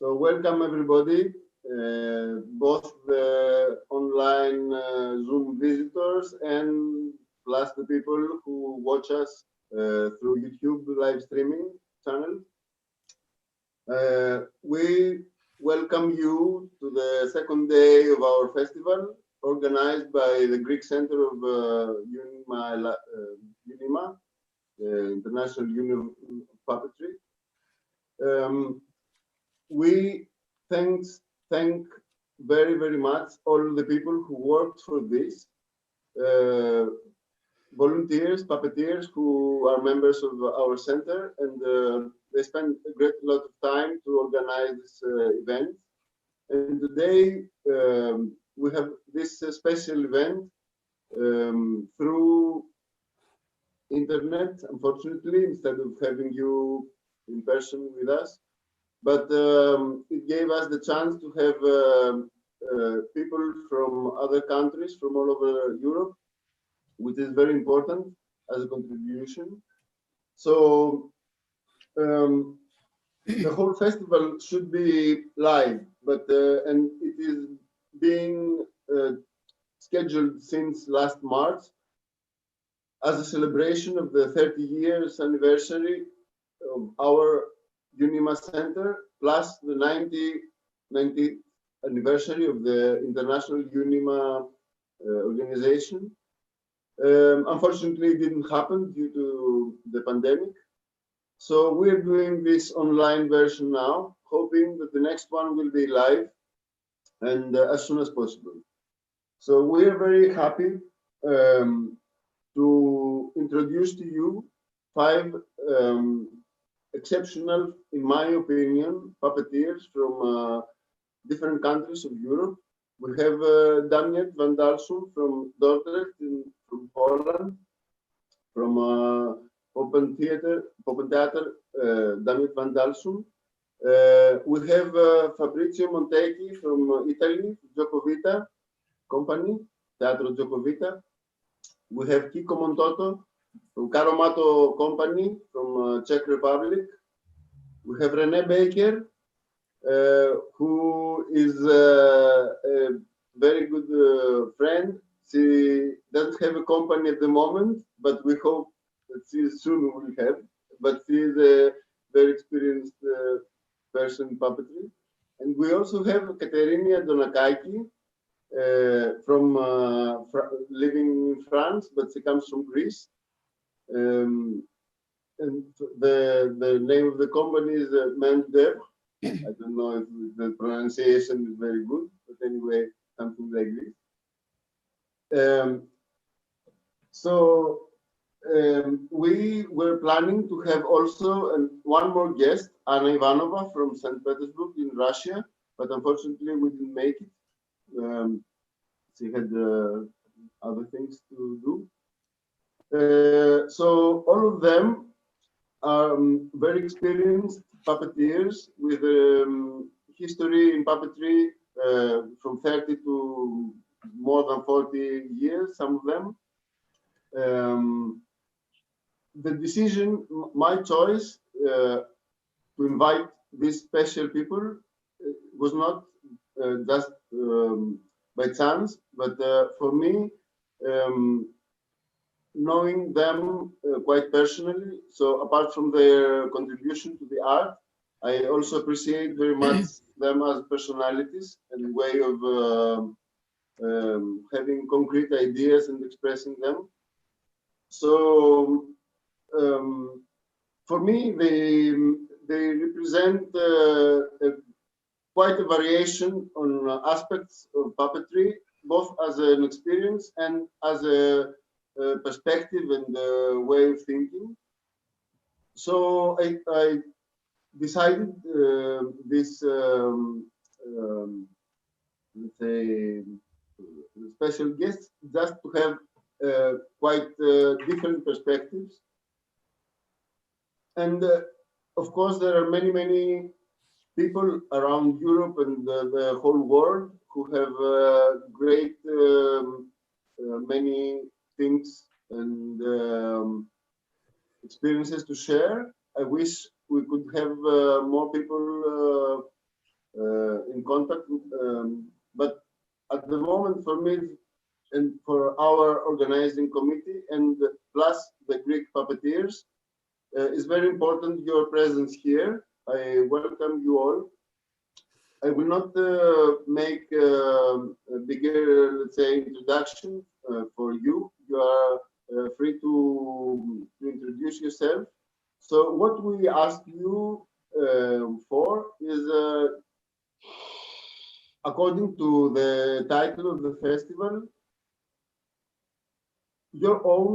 So welcome everybody, both the online Zoom visitors and plus the people who watch us through YouTube live streaming channel. We welcome you to the second day of our festival, organized by the Greek Center of UNIMA, the International Union of Puppetry. We thank very much all the people who worked for this, volunteers, puppeteers who are members of our center, and they spend a great lot of time to organize this event. And today we have this special event through internet, unfortunately, instead of having you in person with us. But it gave us the chance to have people from other countries, from all over Europe, which is very important as a contribution. So the whole festival should be live, but and it is being scheduled since last March as a celebration of the 30 years anniversary of our UNIMA Center, plus the 90th anniversary of the International UNIMA organization. Unfortunately, it didn't happen due to the pandemic. So we're doing this online version now, hoping that the next one will be live and as soon as possible. So we're very happy to introduce to you 5 exceptional, in my opinion, puppeteers from different countries of Europe. We have Daniel van Dalsum from Dordrecht, from Poland, from Poppentheater, Daniel van Dalsum. We have Fabrizio Montecchi from Italy, Giocovita company, Teatro Giocovita. We have Kiko Montoto from Karomato company from Czech Republic. We have René Baker, who is a very good friend. She doesn't have a company at the moment, but we hope that she soon will have. But she is a very experienced person in puppetry. And we also have Katerina Donakaki, from living in France, but she comes from Greece. And the name of the company is Mendev. I don't know if the pronunciation is very good, but anyway, something like this. We were planning to have also one more guest, Anna Ivanova from St. Petersburg in Russia, but unfortunately we didn't make it. She had other things to do. So all of them are very experienced puppeteers with history in puppetry from 30 to more than 40 years, some of them. The decision, my choice to invite these special people was not just by chance, but for me, knowing them quite personally. So apart from their contribution to the art, I also appreciate very much them as personalities and way of having concrete ideas and expressing them. So for me, they represent quite a variation on aspects of puppetry, both as an experience and as a perspective and way of thinking. So I decided this, let's say, special guests just to have quite different perspectives. And of course, there are many people around Europe and the whole world who have great many things and experiences to share. I wish we could have more people contact. But at the moment, for me and for our organizing committee, and plus the Greek puppeteers, it's very important your presence here. I welcome you all. I will not make a bigger, let's say, introduction for you. You are free to introduce yourself. So what we ask you for is, according to the title of the festival, your own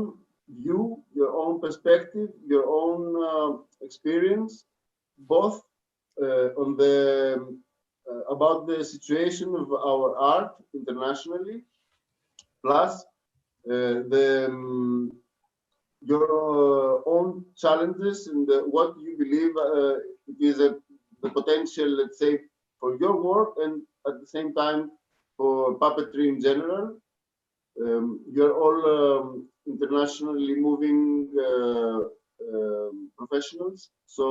view, your own perspective, your own experience, both on the about the situation of our art internationally, plus your own challenges and what you believe it is the potential, let's say, for your work, and at the same time for puppetry in general. You're all internationally moving professionals, so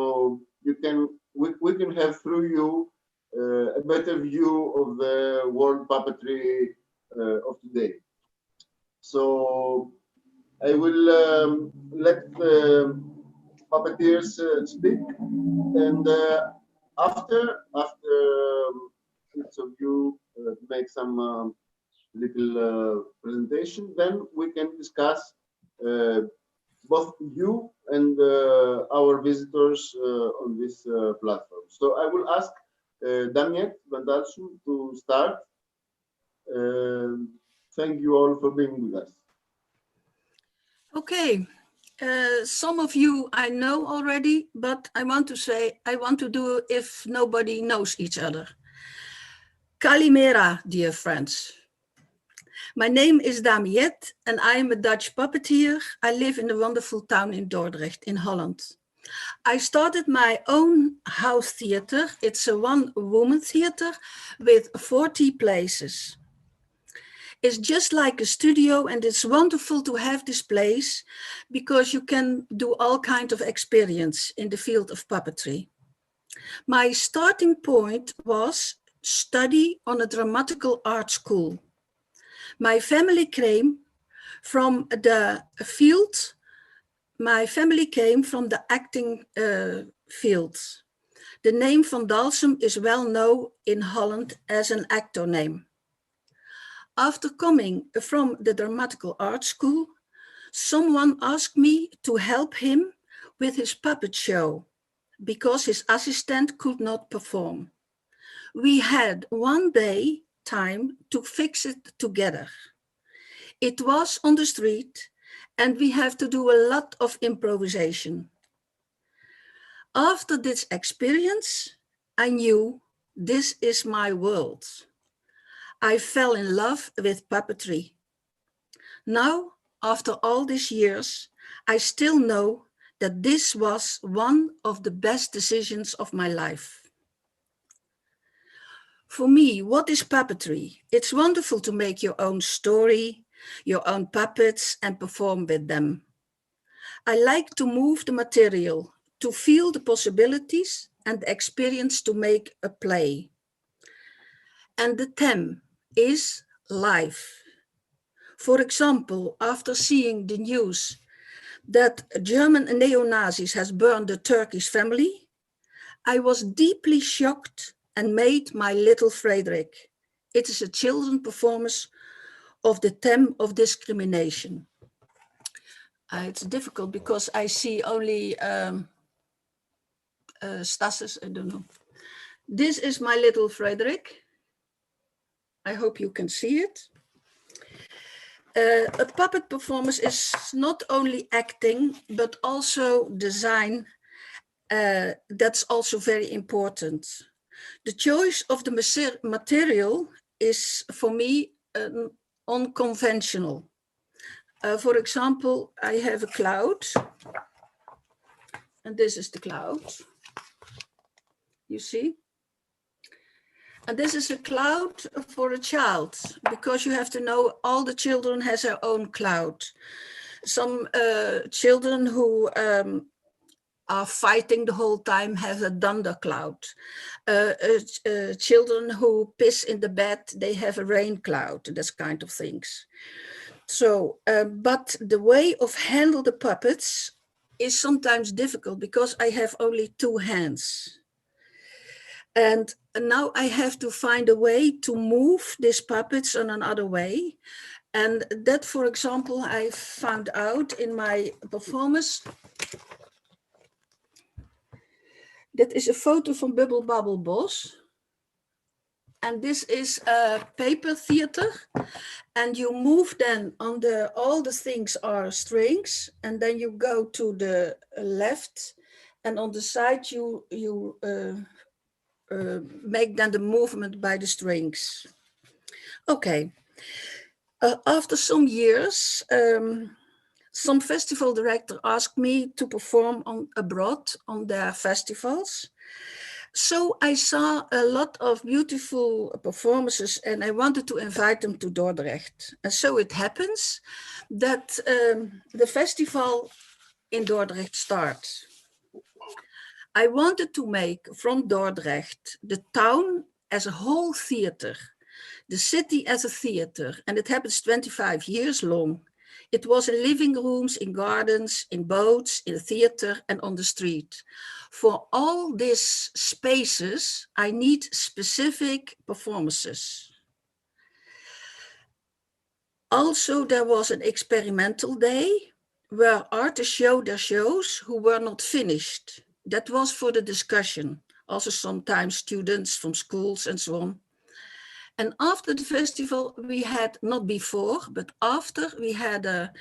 you can we can have through you a better view of the world puppetry of today. So I will let the puppeteers speak, and after each of you make some little presentation, then we can discuss both you and our visitors on this platform. So I will ask Damiette Vandalsum to start. Thank you all for being with us. Okay, some of you I know already, but I want to do if nobody knows each other. Kalimera, dear friends. My name is Damiette and I am a Dutch puppeteer. I live in the wonderful town in Dordrecht in Holland. I started my own house theater. It's a one-woman theater with 40 places. It's just like a studio, and it's wonderful to have this place because you can do all kinds of experience in the field of puppetry. My starting point was study on a dramatical art school. My family came from the field. My family came from the acting field. The name Van Dalsum is well known in Holland as an actor name. After coming from the dramatical art school, someone asked me to help him with his puppet show because his assistant could not perform. We had one day time to fix it together. It was on the street and we have to do a lot of improvisation. After this experience, I knew this is my world. I fell in love with puppetry. Now, after all these years, I still know that this was one of the best decisions of my life. For me, what is puppetry? It's wonderful to make your own story, your own puppets, and perform with them. I like to move the material, to feel the possibilities and the experience to make a play. And the theme is life. For example, after seeing the news that German neo-Nazis has burned the Turkish family, I was deeply shocked and made my little Frederick. It is a children's performance of the theme of discrimination. It's difficult because I see only Stasis, I don't know. This is my little Frederick. I hope you can see it. A puppet performance is not only acting, but also design. That's also very important. The choice of the material is, for me, unconventional. For example, I have a cloud, and this is the cloud, you see? And this is a cloud for a child, because you have to know all the children has their own cloud. Some children who are fighting the whole time have a thundercloud. Children who piss in the bed, they have a rain cloud, this kind of things. So, but the way of handle the puppets is sometimes difficult because I have only 2 hands. And now I have to find a way to move these puppets in another way. And that, for example, I found out in my performance. That is a photo from Bubble Bubble Bos. And this is a paper theater. And you move then on all the things are strings. And then you go to the left. And on the side, you make then the movement by the strings. Okay. After some years, some festival director asked me to perform abroad on their festivals. So I saw a lot of beautiful performances and I wanted to invite them to Dordrecht. And so it happens that the festival in Dordrecht starts. I wanted to make from Dordrecht the town as a whole theater, the city as a theater, and it happens 25 years long. It was in living rooms, in gardens, in boats, in a theater, and on the street. For all these spaces, I need specific performances. Also, there was an experimental day where artists showed their shows who were not finished. That was for the discussion. Also, sometimes students from schools and so on. And after the festival, we had, not before, but after, we had a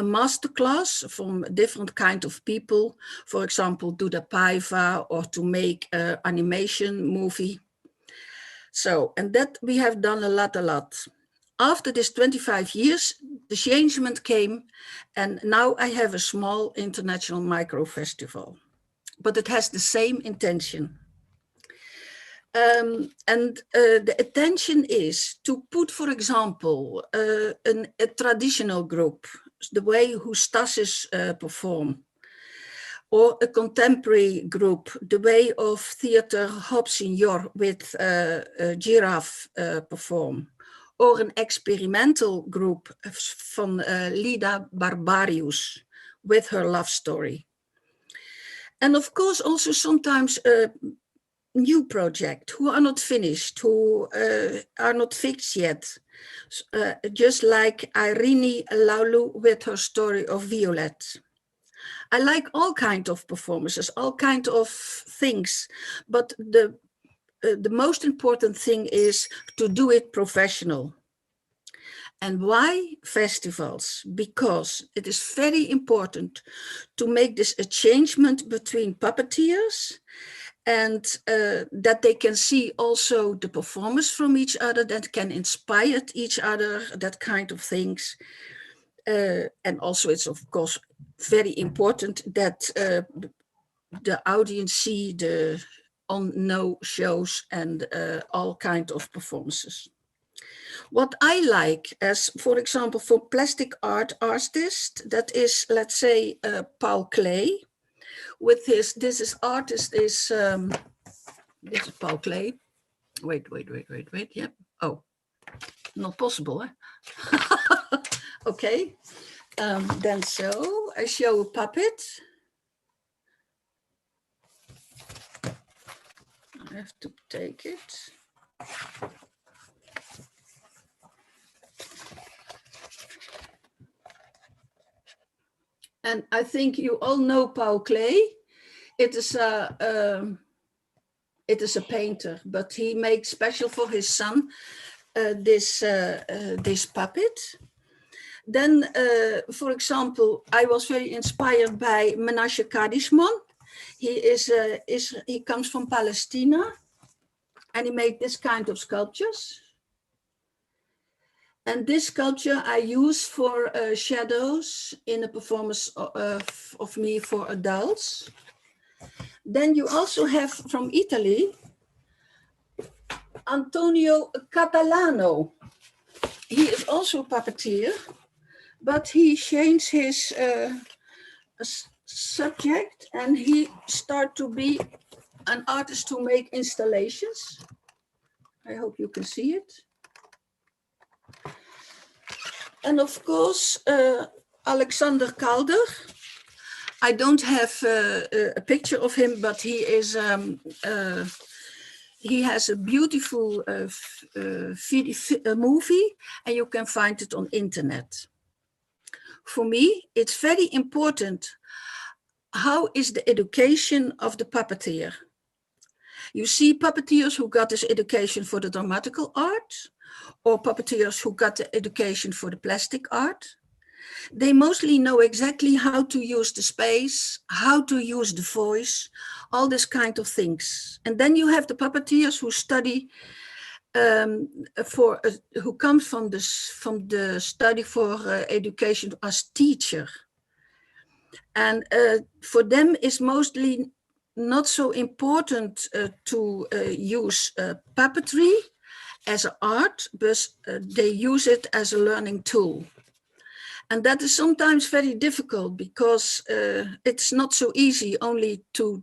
masterclass from different kind of people. For example, do the paiva or to make an animation movie. So, and that we have done a lot. After this 25 years, the changement came, and now I have a small international micro festival, but it has the same intention. The attention is to put, for example, a traditional group, the way who taasis perform, or a contemporary group, the way of theater Hop Senior with Giraffe perform, or an experimental group from Lida Barbarius with her love story. And of course, also sometimes new projects who are not finished, who are not fixed yet. Just like Irene Laulu with her story of Violet. I like all kinds of performances, all kinds of things, but the most important thing is to do it professional. And why festivals? Because it is very important to make this arrangement between puppeteers and that they can see also the performance from each other, that can inspire each other, that kind of things. And also it's of course very important that the audience see the on-no shows and all kinds of performances. What I like, as for example, for plastic art artist, that is, let's say, Paul Klee, with his, this is Paul Klee. Wait, yeah. Oh, not possible, eh? Okay, then so I show a puppet. I have to take it. And I think you all know Paul Klee. It is a painter, but he makes special for his son this puppet. Then, for example, I was very inspired by Menashe Kadishman. He comes from Palestine, and he made this kind of sculptures. And this sculpture I use for shadows in a performance of me for adults. Then you also have from Italy, Antonio Catalano. He is also a puppeteer, but he changed his subject, and he started to be an artist to make installations. I hope you can see it. And of course, Alexander Calder. I don't have a picture of him, but he is he has a beautiful movie, and you can find it on internet. For me, it's very important. How is the education of the puppeteer? You see puppeteers who got this education for the dramatical art, or puppeteers who got the education for the plastic art. They mostly know exactly how to use the space, how to use the voice, all this kind of things. And then you have the puppeteers who study who comes from the study for education as teacher. And for them it's mostly not so important to use puppetry as an art, but they use it as a learning tool. And that is sometimes very difficult because it's not so easy only to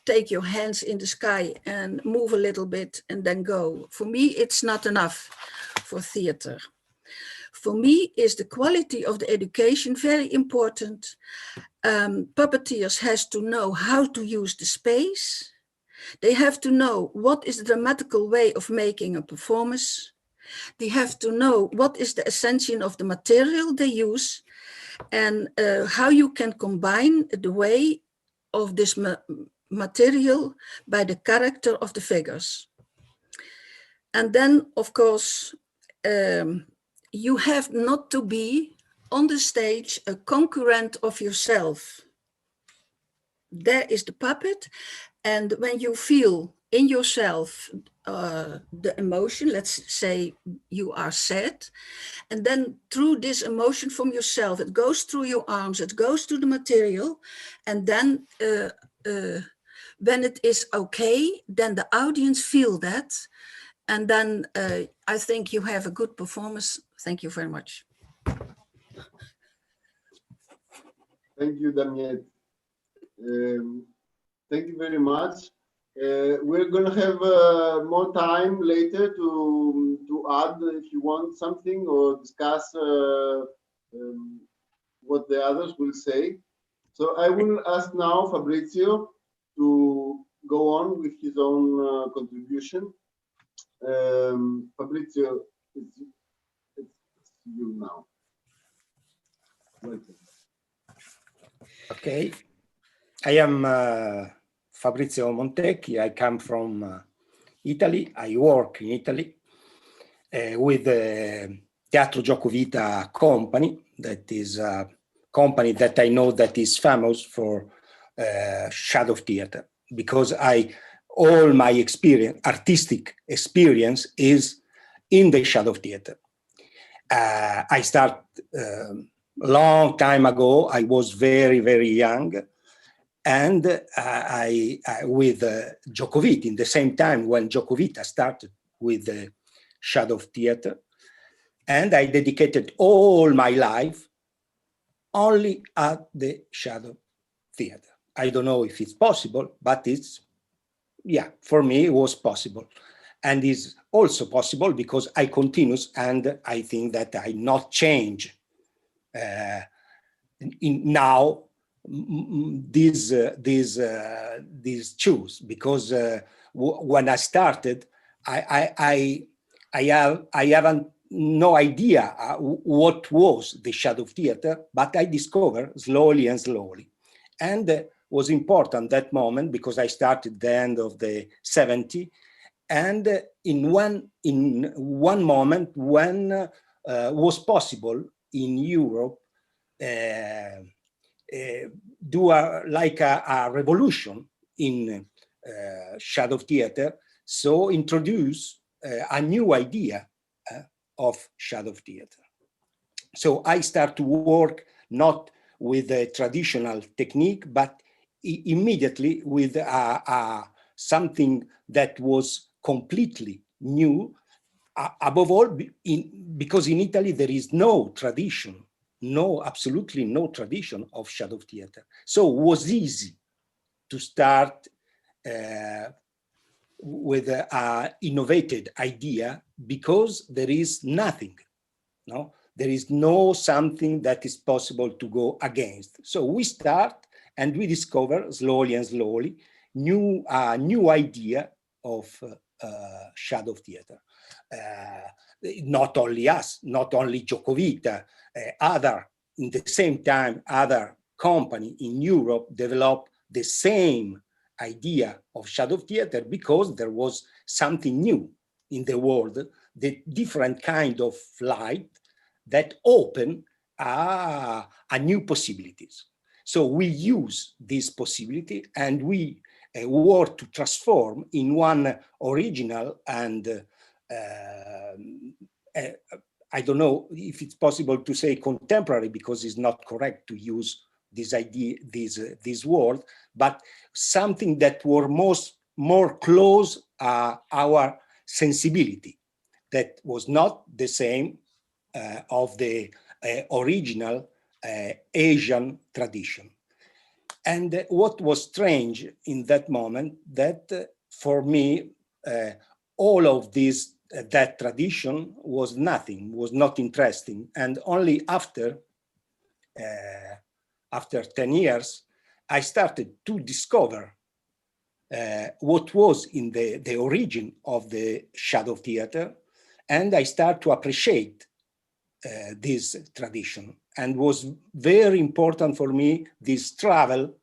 take your hands in the sky and move a little bit and then go. For me, it's not enough for theater. For me, is the quality of the education very important. Puppeteers has to know how to use the space. They have to know what is the dramatical way of making a performance. They have to know what is the essence of the material they use, and how you can combine the way of this material by the character of the figures. And then, of course, you have not to be on the stage a concurrent of yourself. There is the puppet, and when you feel in yourself the emotion, let's say you are sad, and then through this emotion from yourself, it goes through your arms, it goes to the material, and then when it is okay, then the audience feel that, and then I think you have a good performance. Thank you very much. Thank you, Damiette. Thank you very much. We're going to have more time later to add if you want something or discuss what the others will say. So I will ask now Fabrizio to go on with his own contribution. Fabrizio, it's you now. Welcome. Okay, I am Fabrizio Montecchi. I come from Italy. I work in Italy with the Teatro Gioco Vita company. That is a company that I know that is famous for shadow theater, because all my experience, artistic experience, is in the shadow theater. I start long time ago. I was very, very young, and I with Gioco Vita, in the same time when Gioco Vita started with the shadow theater, and I dedicated all my life only at the shadow theater. I don't know if it's possible, but it's, yeah, for me it was possible. And is also possible because I continue, and I think that I not change now these choose, because when I started, I haven't no idea what was the shadow theater, but I discovered slowly and slowly, and was important that moment because I started the end of the 70s, and in one moment when was possible in Europe do a revolution in shadow theater, so introduce a new idea of shadow theater. So I start to work not with a traditional technique, but immediately with something that was completely new, above all because in Italy there is no tradition, absolutely no tradition of shadow theater. So it was easy to start with an innovative idea because there is nothing, no? There is no something that is possible to go against. So we start and we discover slowly and slowly new idea of shadow theater. Not only us, not only Jocovita, in the same time, other company in Europe developed the same idea of shadow theater because there was something new in the world, the different kind of light that open a new possibilities. So we use this possibility and we work to transform in one original and I don't know if it's possible to say contemporary because it's not correct to use this idea, this word, but something that were more close our sensibility, that was not the same of the original Asian tradition. And what was strange in that moment, that for me, all of this, that tradition was nothing, was not interesting. And only after 10 years, I started to discover what was in the origin of the shadow theater. And I started to appreciate this tradition. And was very important for me, this travel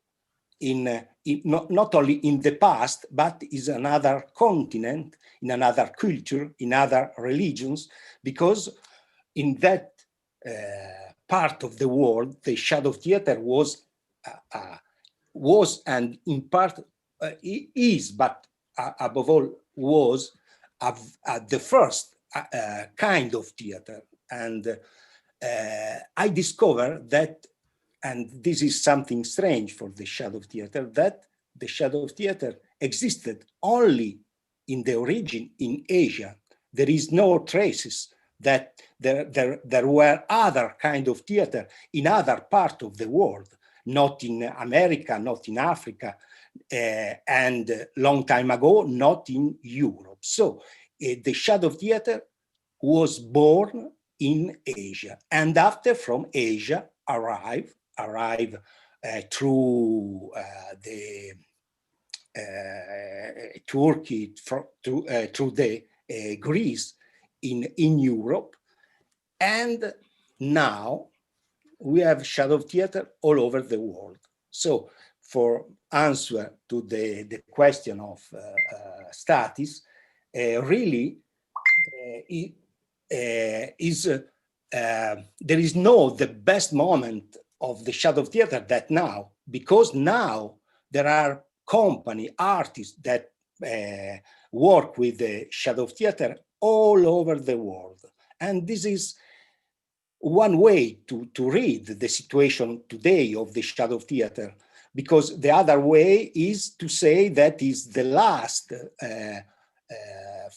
not only in the past, but is another continent, in another culture, in other religions, because in that part of the world, the shadow theater was and in part is, but above all was the first kind of theater. And I discovered that, and this is something strange for the shadow theater, that the shadow theater existed only in the origin in Asia. There is no traces that there were other kind of theater in other part of the world, not in America, not in Africa, and long time ago, not in Europe. So the shadow theater was born in Asia, and after from Asia arrive through the Turkey, through the Greece in Europe, and now we have shadow theater all over the world. So for answer to the question of status, really there is no the best moment of the shadow theater that now, because now there are company artists that work with the shadow theater all over the world. And this is one way to read the situation today of the shadow theater, because the other way is to say that is the last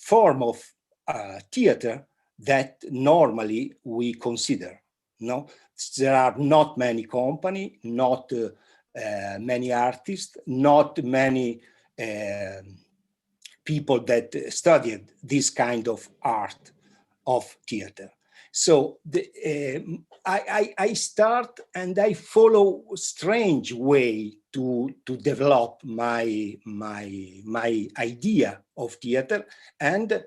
form of theater that normally we consider. No, there are not many companies, not many artists, not many people that studied this kind of art of theater. So I start and I follow a strange way to develop my idea of theater. And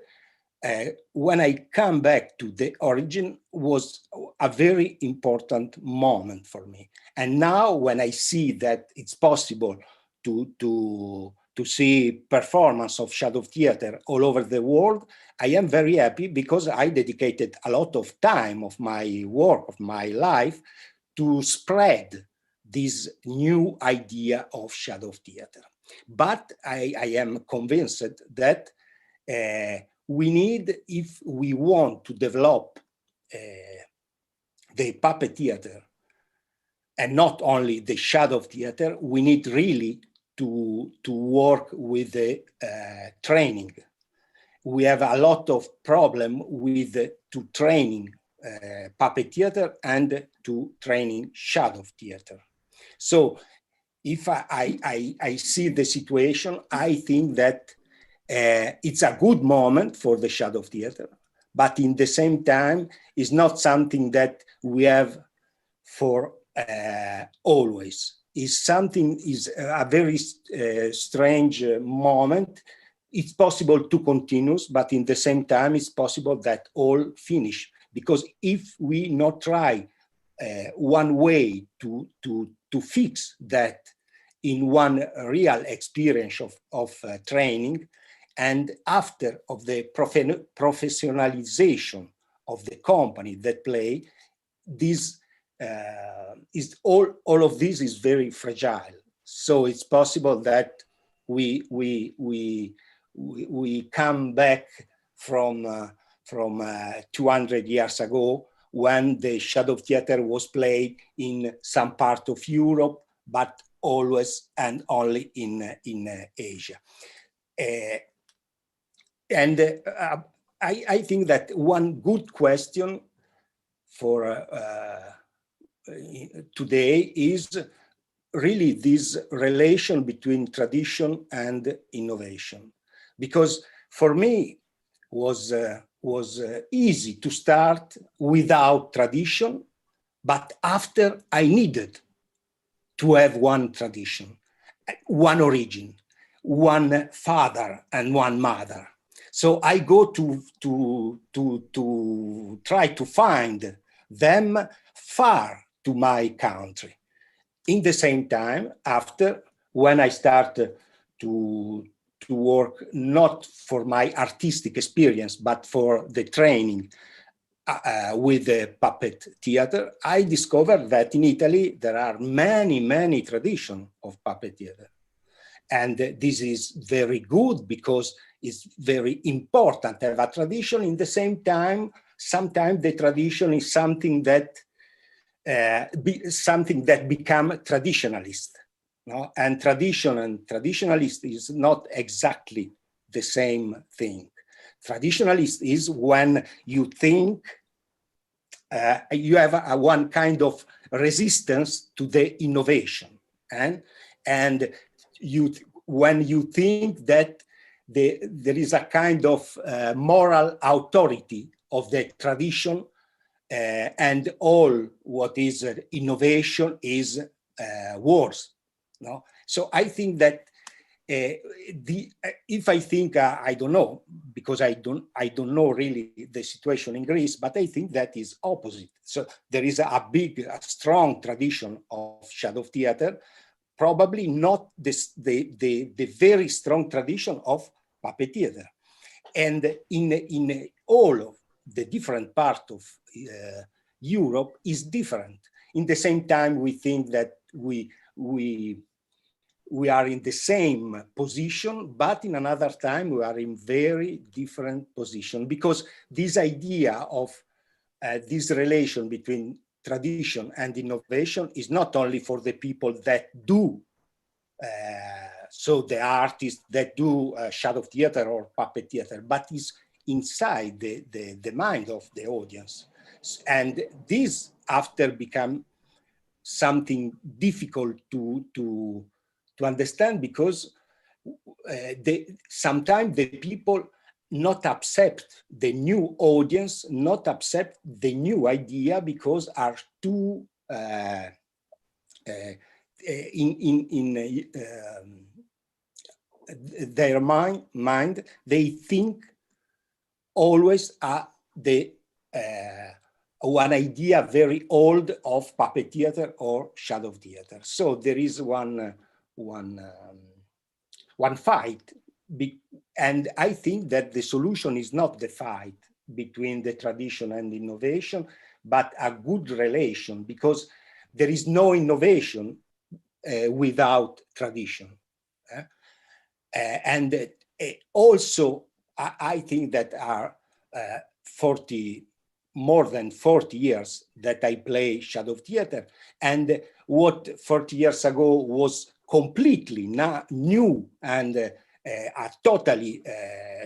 when I come back to the origin was a very important moment for me. And now when I see that it's possible to see performance of shadow theater all over the world, I am very happy, because I dedicated a lot of time of my work, of my life, to spread this new idea of shadow theater. But I am convinced that we need, if we want to develop the puppet theater, and not only the shadow theater, we need really to work with the training. We have a lot of problem with to training puppet theater and to training shadow theater. So if I see the situation, I think that it's a good moment for the shadow theater, but in the same time, it's not something that we have for always. Is a very strange moment. It's possible to continue, but in the same time, it's possible that all finish. Because if we not try one way to fix that in one real experience of training, and after of the professionalization of the company that play, this is all of this is very fragile. So it's possible that we come back from 200 years ago, when the shadow theater was played in some part of Europe, but always and only in Asia. I think that one good question for today is really this relation between tradition and innovation, because for me was easy to start without tradition, but after I needed to have one tradition, one origin, one father and one mother. So I go to try to find them far to my country. In the same time, after, when I start to work not for my artistic experience, but for the training with the puppet theater, I discovered that in Italy there are many traditions of puppet theater. And this is very good because it's very important to have a tradition. In the same time, sometimes the tradition is something that become traditionalist. No? And tradition and traditionalist is not exactly the same thing. Traditionalist is when you think you have one kind of resistance to the innovation, and when you think that there is a kind of moral authority of the tradition, and all what is innovation is worse. No? So I think that if I think, I don't know, because I don't know really the situation in Greece, but I think that is opposite. So there is a strong tradition of shadow theater, probably not the very strong tradition of puppet theater. And in all of the different parts of Europe is different. In the same time, we think that we are in the same position, but in another time we are in very different position, because this idea of this relation between tradition and innovation is not only for the people that do, so the artists that do shadow theater or puppet theater, but is inside the mind of the audience. And this after become something difficult to understand, because sometimes the people not accept the new audience, not accept the new idea, because are too in their mind, they think always the one idea very old of puppet theater or shadow theater. So there is one fight, and I think that the solution is not the fight between the tradition and innovation, but a good relation, because there is no innovation without tradition. And also, I think that are more than 40 years that I play shadow theater, and what 40 years ago was completely new and totally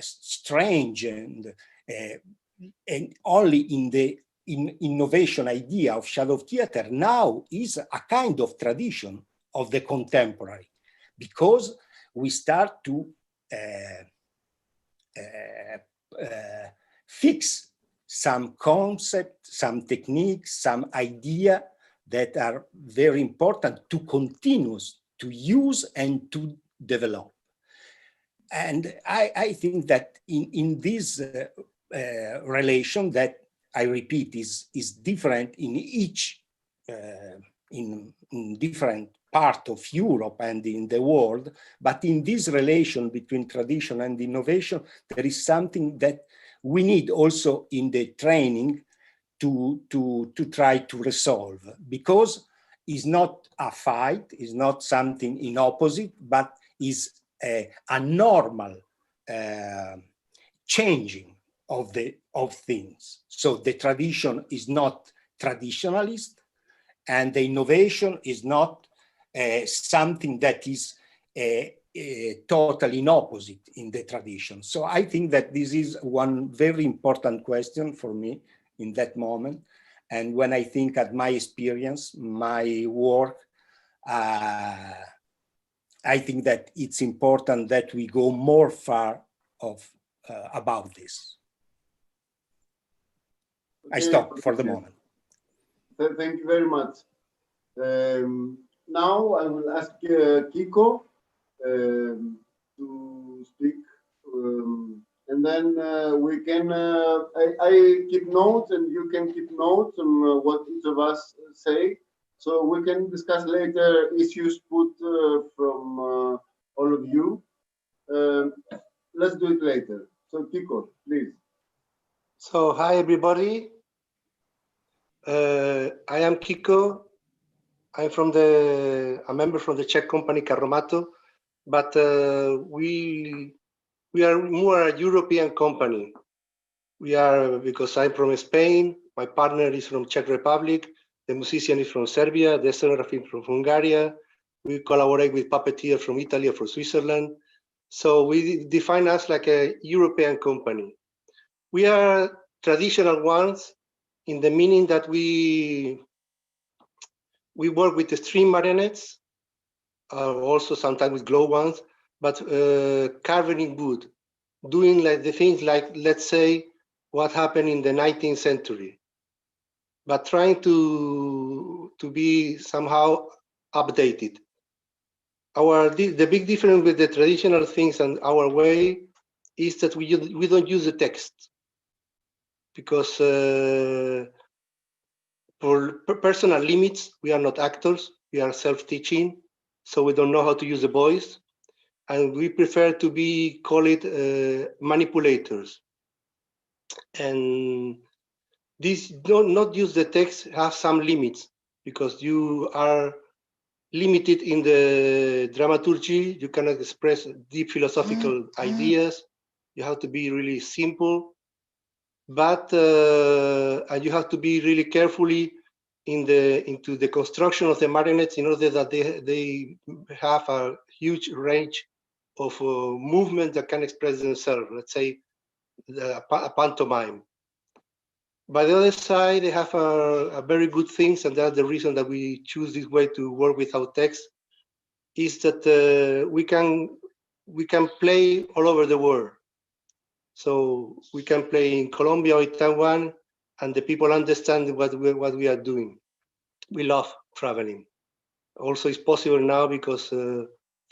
strange, and only in the innovation idea of shadow theater now is a kind of tradition of the contemporary, because we start to fix some concept, some techniques, some idea that are very important to continue to use and to develop. And I think that in this relation that I repeat is different in each, in different part of Europe and in the world, but in this relation between tradition and innovation, there is something that we need also in the training to try to resolve, because it's not a fight, it's not something in opposite, but is a normal changing of things. So the tradition is not traditionalist, and the innovation is not something that is totally in opposite in the tradition. So I think that this is one very important question for me in that moment. And when I think at my experience, my work, I think that it's important that we go more far about this. I stop for the moment. Thank you very much. Now I will ask Kiko to speak, and then we can, I keep notes and you can keep notes on what each of us say, so we can discuss later issues put from all of you. Let's do it later. So Kiko, please. So hi everybody. I am Kiko. I'm a member from the Czech company Karomato, but we are more a European company. We are, because I'm from Spain, my partner is from Czech Republic, the musician is from Serbia, the scenographer from Hungary. We collaborate with puppeteers from Italy or from Switzerland. So we define us like a European company. We are traditional ones in the meaning that we work with the string marionettes, also sometimes with glow ones, but carving in wood, doing like the things like, let's say, what happened in the 19th century, but trying to be somehow updated. The big difference with the traditional things and our way is that we don't use the text, because for personal limits, we are not actors, we are self-teaching, so we don't know how to use the voice, and we prefer to call it manipulators. And this not use the text have some limits, because you are limited in the dramaturgy, you cannot express deep philosophical ideas, you have to be really simple, but and you have to be really carefully into the construction of the marionettes in order that they have a huge range of movement that can express themselves, let's say a pantomime. By the other side, they have a very good things, and that's the reason that we choose this way to work without text, is that we can play all over the world. So we can play in Colombia or in Taiwan, and the people understand what we are doing. We love traveling. Also, it's possible now because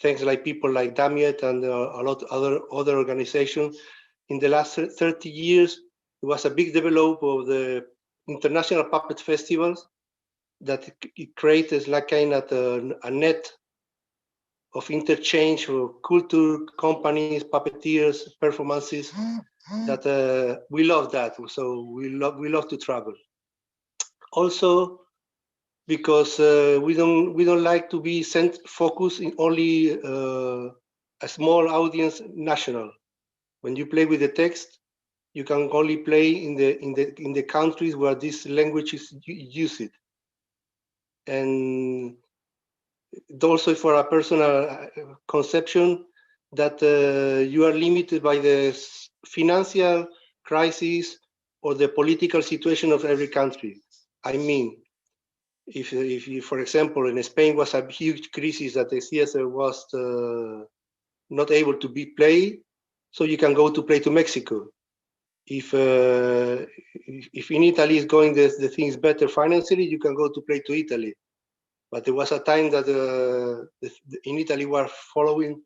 things like people like Damiet and a lot of other organizations. In the last 30 years, there was a big development of the international puppet festivals that it created like kind of a net of interchange of culture, companies, puppeteers, performances. That we love that. So we love to travel. Also, because we don't like to be focused in only a small audience national. When you play with the text, you can only play in the countries where this language is used. And also for a personal conception that you are limited by the financial crisis or the political situation of every country. I mean, if you, for example, in Spain was a huge crisis that the theater was not able to be played, so you can go to play to Mexico. If in Italy is going the things better financially, you can go to play to Italy. But there was a time that in Italy were falling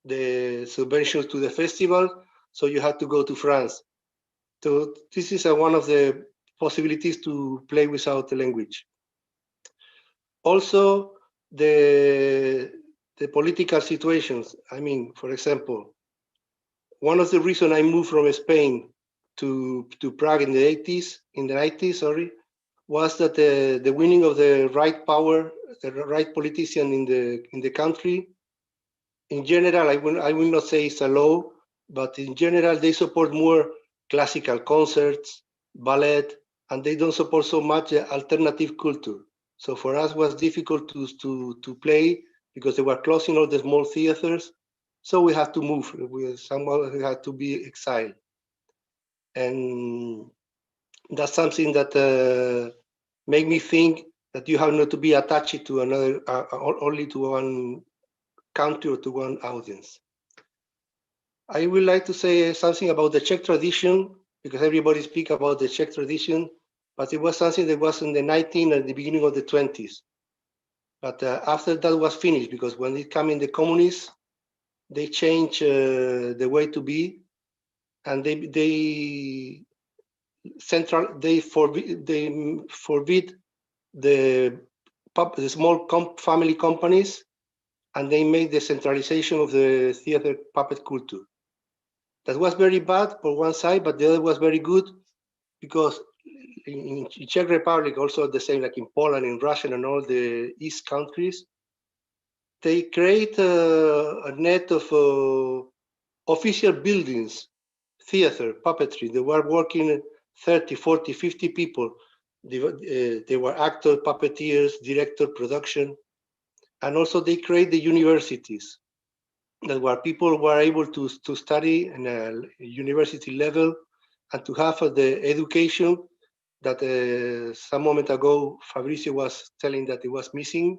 the subventions to the festival, so you had to go to France. So this is one of the possibilities to play without the language. Also, the political situations. I mean, for example, one of the reasons I moved from Spain to Prague in the 90s, sorry, was that the winning of the right power, the right politician in the country. In general, I will not say it's a law, but in general they support more classical concerts, ballet, and they don't support so much alternative culture. So for us, it was difficult to play because they were closing all the small theaters. So we had to move. Someone had to be exiled, and that's something that made me think that you have not to be attached to another, only to one country or to one audience. I would like to say something about the Czech tradition, because everybody speaks about the Czech tradition, but it was something that was in the 19th and the beginning of the 20s. But after that was finished, because when it came in the communists, they changed the way to be, and they forbid the small family companies, and they made the centralization of the theater puppet culture. That was very bad for one side, but the other was very good, because in Czech Republic, also the same like in Poland, in Russia, and all the East countries, they create a net of official buildings, theater, puppetry. They were working 30, 40, 50 people. They were actors, puppeteers, director, production. And also they create the universities, that where people were able to study in a university level and to have the education that some moment ago Fabrizio was telling that it was missing.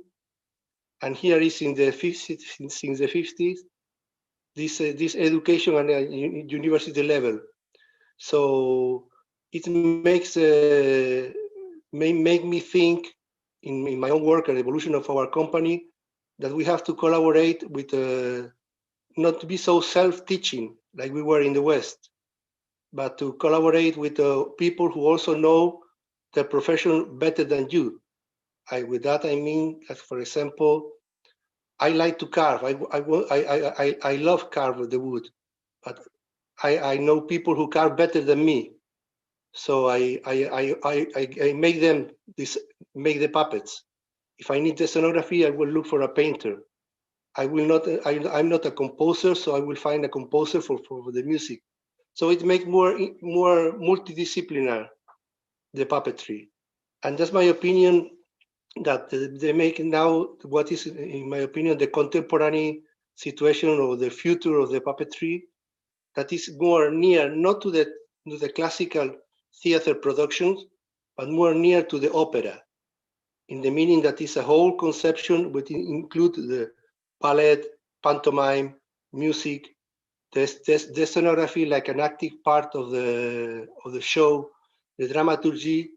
And here is in the 50s, since the 50s, this education at a university level. So it makes make me think in my own work and evolution of our company that we have to collaborate with not to be so self-teaching like we were in the West, but to collaborate with people who also know the profession better than you. With that I mean that, for example, I like to carve. I love carve the wood, but I know people who carve better than me. So I make them make the puppets. If I need the scenography, I will look for a painter. I will not. I'm not a composer, so I will find a composer for the music. So it makes more multidisciplinary, the puppetry, and that's my opinion. That they make now what is, in my opinion, the contemporary situation or the future of the puppetry, that is more near not to the classical theater productions, but more near to the opera, in the meaning that is a whole conception which include the ballet, pantomime, music, the scenography like an active part of the show, the dramaturgy,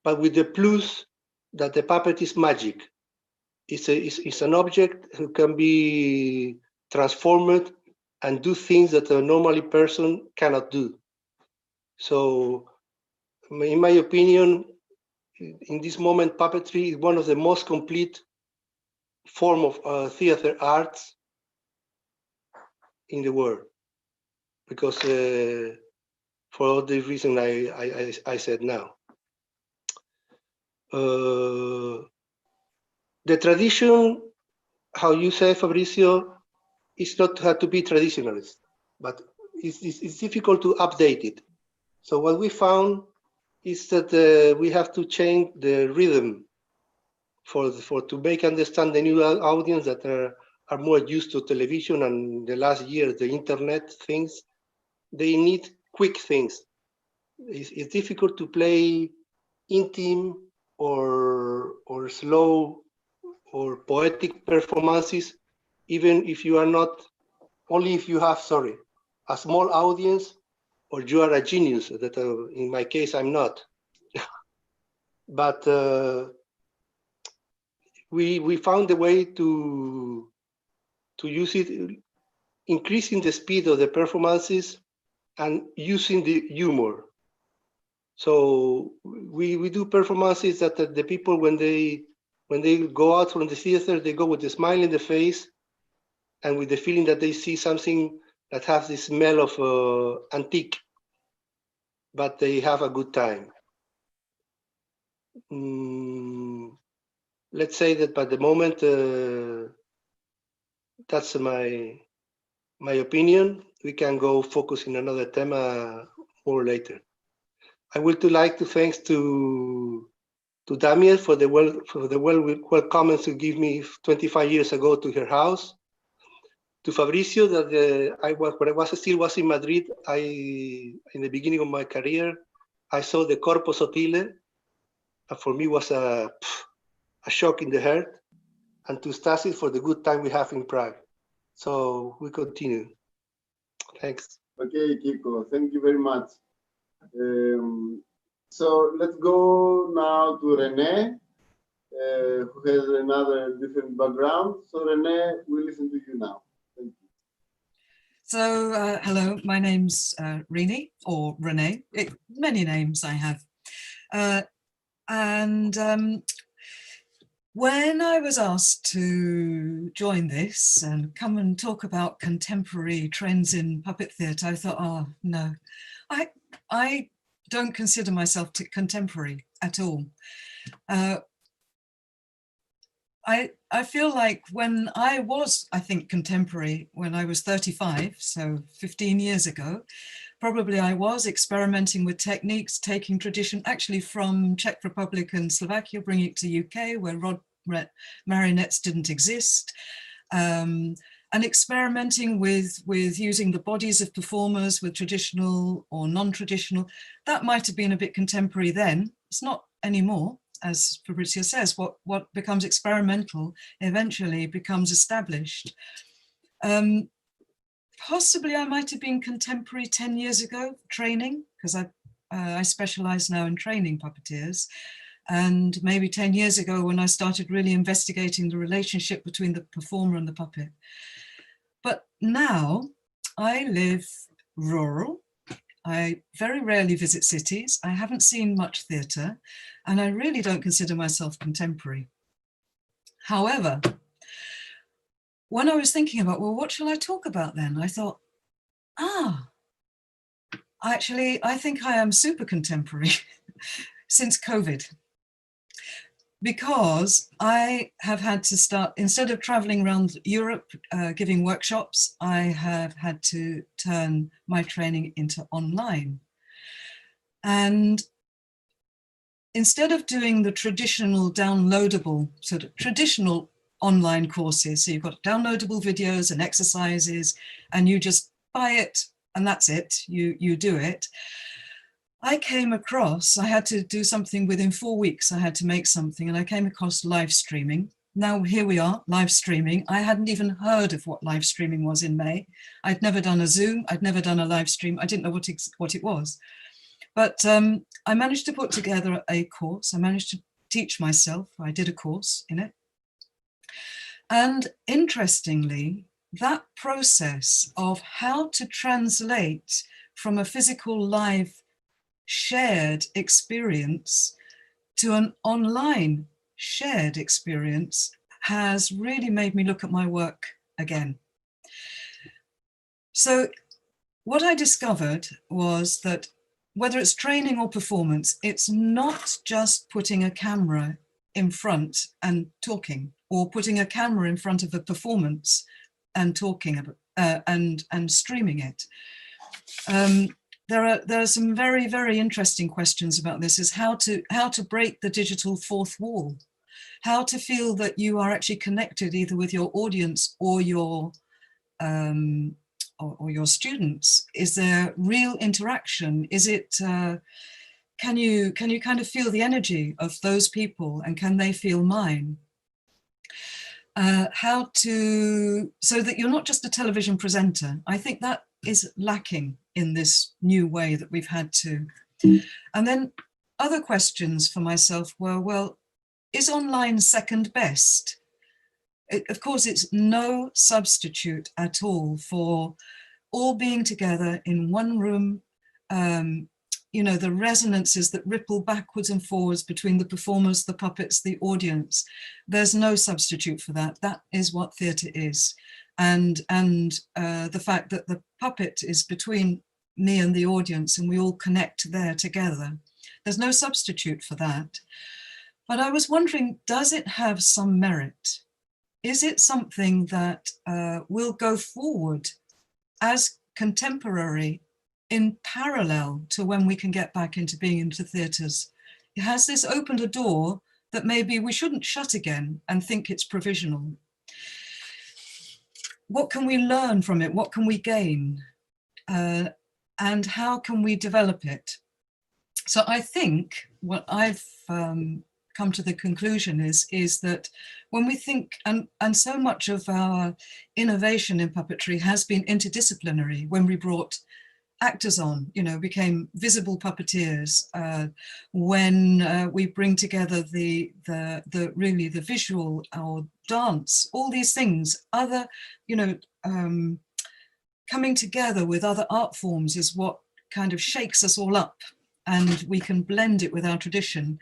but with the plus that the puppet is magic. It's an object who can be transformed and do things that a normally person cannot do. So, in my opinion, in this moment, puppetry is one of the most complete form of theater arts in the world, because for all the reason I said now. The tradition, how you say, Fabrizio, is not had to be traditionalist, but it's difficult to update it. So what we found is that we have to change the rhythm for to make understand the new audience that are more used to television and the last year the internet things. They need quick things. it's difficult to play intimate or slow or poetic performances, even if you are not, only if you have, a small audience, or you are a genius, that in my case, I'm not. But we found a way to use it, increasing the speed of the performances and using the humor. So we do performances that the people, when they go out from the theater, they go with a smile in the face and with the feeling that they see something that has the smell of antique, but they have a good time. Let's say that by the moment, that's my opinion. We can go focus in another tema more later. I would like to thanks to Damian for the well comments to give me 25 years ago to her house. To Fabricio, that when I was in Madrid, in the beginning of my career, I saw the Corpo Sottile, and for me was a shock in the heart. And to Stasi for the good time we have in Prague. So we continue. Thanks. Okay, Kiko, thank you very much. So let's go now to René, who has another different background. So René, we listen to you now. Thank you. So hello, my name's Rini, or René. Many names I have. When I was asked to join this and come and talk about contemporary trends in puppet theatre, I thought, oh no, I don't consider myself contemporary at all. I feel like when I was, I think, contemporary, when I was 35, so 15 years ago, probably I was experimenting with techniques, taking tradition actually from Czech Republic and Slovakia, bringing it to UK, where rod marionettes didn't exist, and experimenting with using the bodies of performers with traditional or non-traditional. That might have been a bit contemporary then. It's not anymore. As Fabrizio says, what becomes experimental eventually becomes established. Possibly I might have been contemporary 10 years ago, training, because I specialize now in training puppeteers. And maybe 10 years ago when I started really investigating the relationship between the performer and the puppet. But now I live rural. I very rarely visit cities. I haven't seen much theatre, and I really don't consider myself contemporary. However, when I was thinking about, well, what shall I talk about then? I thought, actually, I think I am super contemporary since COVID. Because I have had to start, instead of traveling around Europe giving workshops, I have had to turn my training into online. And instead of doing the traditional downloadable, sort of traditional online courses, so you've got downloadable videos and exercises, and you just buy it and that's it, you do it. I came across, I had to do something within 4 weeks, I had to make something, and I came across live streaming. Now here we are, live streaming. I hadn't even heard of what live streaming was in May. I'd never done a Zoom, I'd never done a live stream, I didn't know what it was. But I managed to put together a course, I managed to teach myself, I did a course in it. And interestingly, that process of how to translate from a physical live shared experience to an online shared experience has really made me look at my work again. So what I discovered was that whether it's training or performance, it's not just putting a camera in front and talking, or putting a camera in front of a performance and talking and streaming it. There are some very, very interesting questions about this, is how to break the digital fourth wall, how to feel that you are actually connected either with your audience or your or your students? Is there real interaction? Is it, can you kind of feel the energy of those people, and can they feel mine? How to, so that you're not just a television presenter. I think that is lacking in this new way that we've had to. And then other questions for myself were, well, is online second best? Of course, it's no substitute at all for all being together in one room. You know, the resonances that ripple backwards and forwards between the performers, the puppets, the audience. There's no substitute for that. That is what theatre is. And the fact that the puppet is between me and the audience, and we all connect there together. There's no substitute for that. But I was wondering, does it have some merit? Is it something that will go forward as contemporary in parallel to when we can get back into being into theatres? Has this opened a door that maybe we shouldn't shut again and think it's provisional? What can we learn from it? What can we gain? And how can we develop it? So I think what I've come to the conclusion is that when we think, and so much of our innovation in puppetry has been interdisciplinary, when we brought actors on, you know, became visible puppeteers, when we bring together the visual or dance, all these things, other, you know, coming together with other art forms is what kind of shakes us all up, and we can blend it with our tradition.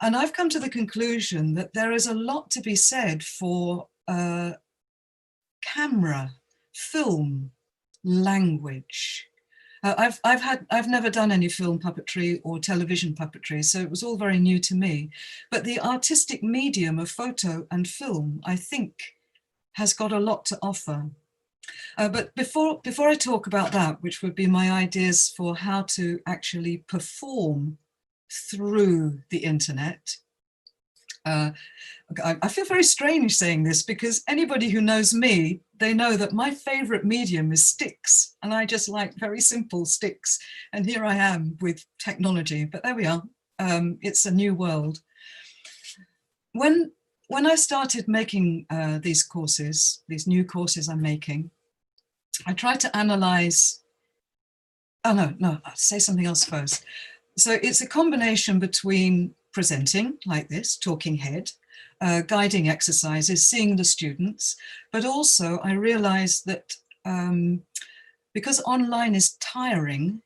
And I've come to the conclusion that there is a lot to be said for camera, film, language. I've never done any film puppetry or television puppetry, so it was all very new to me. But the artistic medium of photo and film, I think, has got a lot to offer. But before I talk about that, which would be my ideas for how to actually perform through the internet. I feel very strange saying this, because anybody who knows me, they know that my favorite medium is sticks, and I just like very simple sticks. And here I am with technology, but there we are. It's a new world. When I started making these courses, these new courses I'm making, I tried to analyze, no, I'll say something else first. So it's a combination between presenting like this, talking head, guiding exercises, seeing the students, but also I realized that because online is tiring,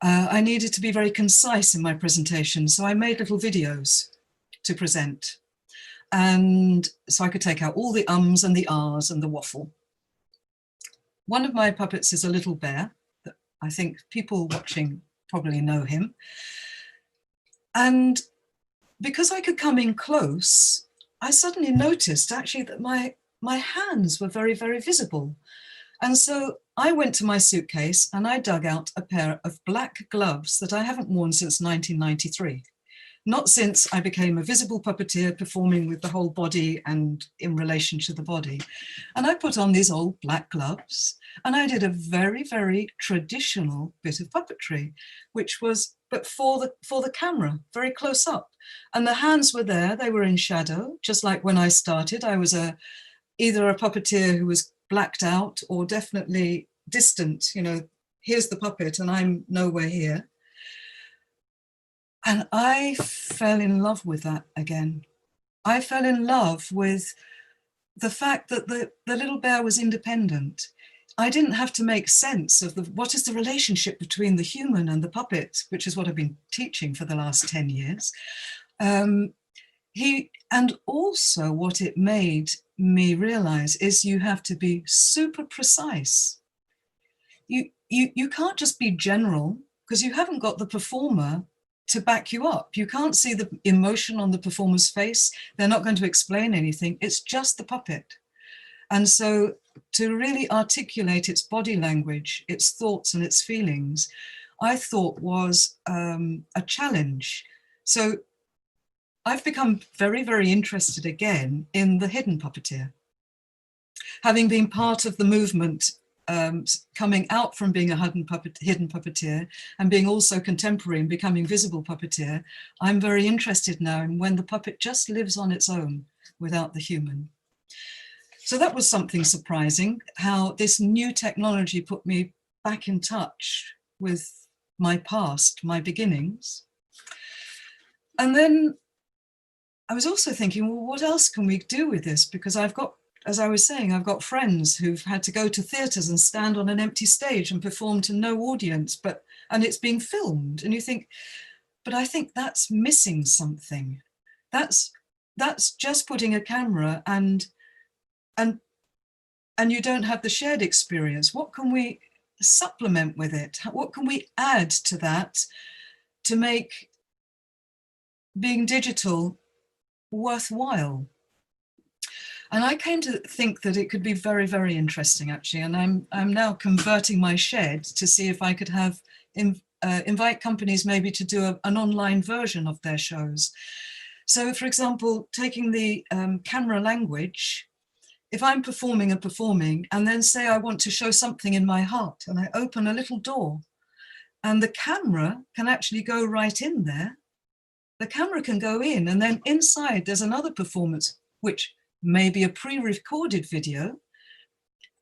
I needed to be very concise in my presentation. So I made little videos to present. And so I could take out all the ums and the ahs and the waffle. One of my puppets is a little bear. That I think people watching probably know him. And because I could come in close, I suddenly noticed actually that my hands were very, very visible. And so I went to my suitcase and I dug out a pair of black gloves that I haven't worn since 1993. Not since I became a visible puppeteer performing with the whole body and in relation to the body. And I put on these old black gloves and I did a very, very traditional bit of puppetry, which was, but for the camera, very close up. And the hands were there, they were in shadow, just like when I started. I was either a puppeteer who was blacked out or definitely distant, you know, here's the puppet and I'm nowhere here. And I fell in love with that again. I fell in love with the fact that the little bear was independent. I didn't have to make sense of what is the relationship between the human and the puppet, which is what I've been teaching for the last 10 years. And also what it made me realize is you have to be super precise. You can't just be general, because you haven't got the performer to back you up. You can't see the emotion on the performer's face. They're not going to explain anything. It's just the puppet. And so to really articulate its body language, its thoughts and its feelings, I thought was a challenge. So I've become very, very interested again in the hidden puppeteer. having been part of the movement, coming out from being a hidden puppeteer and being also contemporary and becoming visible puppeteer, I'm very interested now in when the puppet just lives on its own without the human. So that was something surprising, how this new technology put me back in touch with my past, my beginnings. And then I was also thinking, well, what else can we do with this? Because I've got, as I was saying, I've got friends who've had to go to theatres and stand on an empty stage and perform to no audience, and it's being filmed. And you think, but I think that's missing something. That's just putting a camera and you don't have the shared experience. What can we supplement with it? What can we add to that to make being digital worthwhile? And I came to think that it could be very, very interesting, actually. And I'm now converting my shed to see if I could have invite companies maybe to do an online version of their shows. So, for example, taking the camera language, if I'm performing, and then say I want to show something in my heart, and I open a little door, and the camera can actually go right in there. The camera can go in, and then inside there's another performance, which may be a pre-recorded video.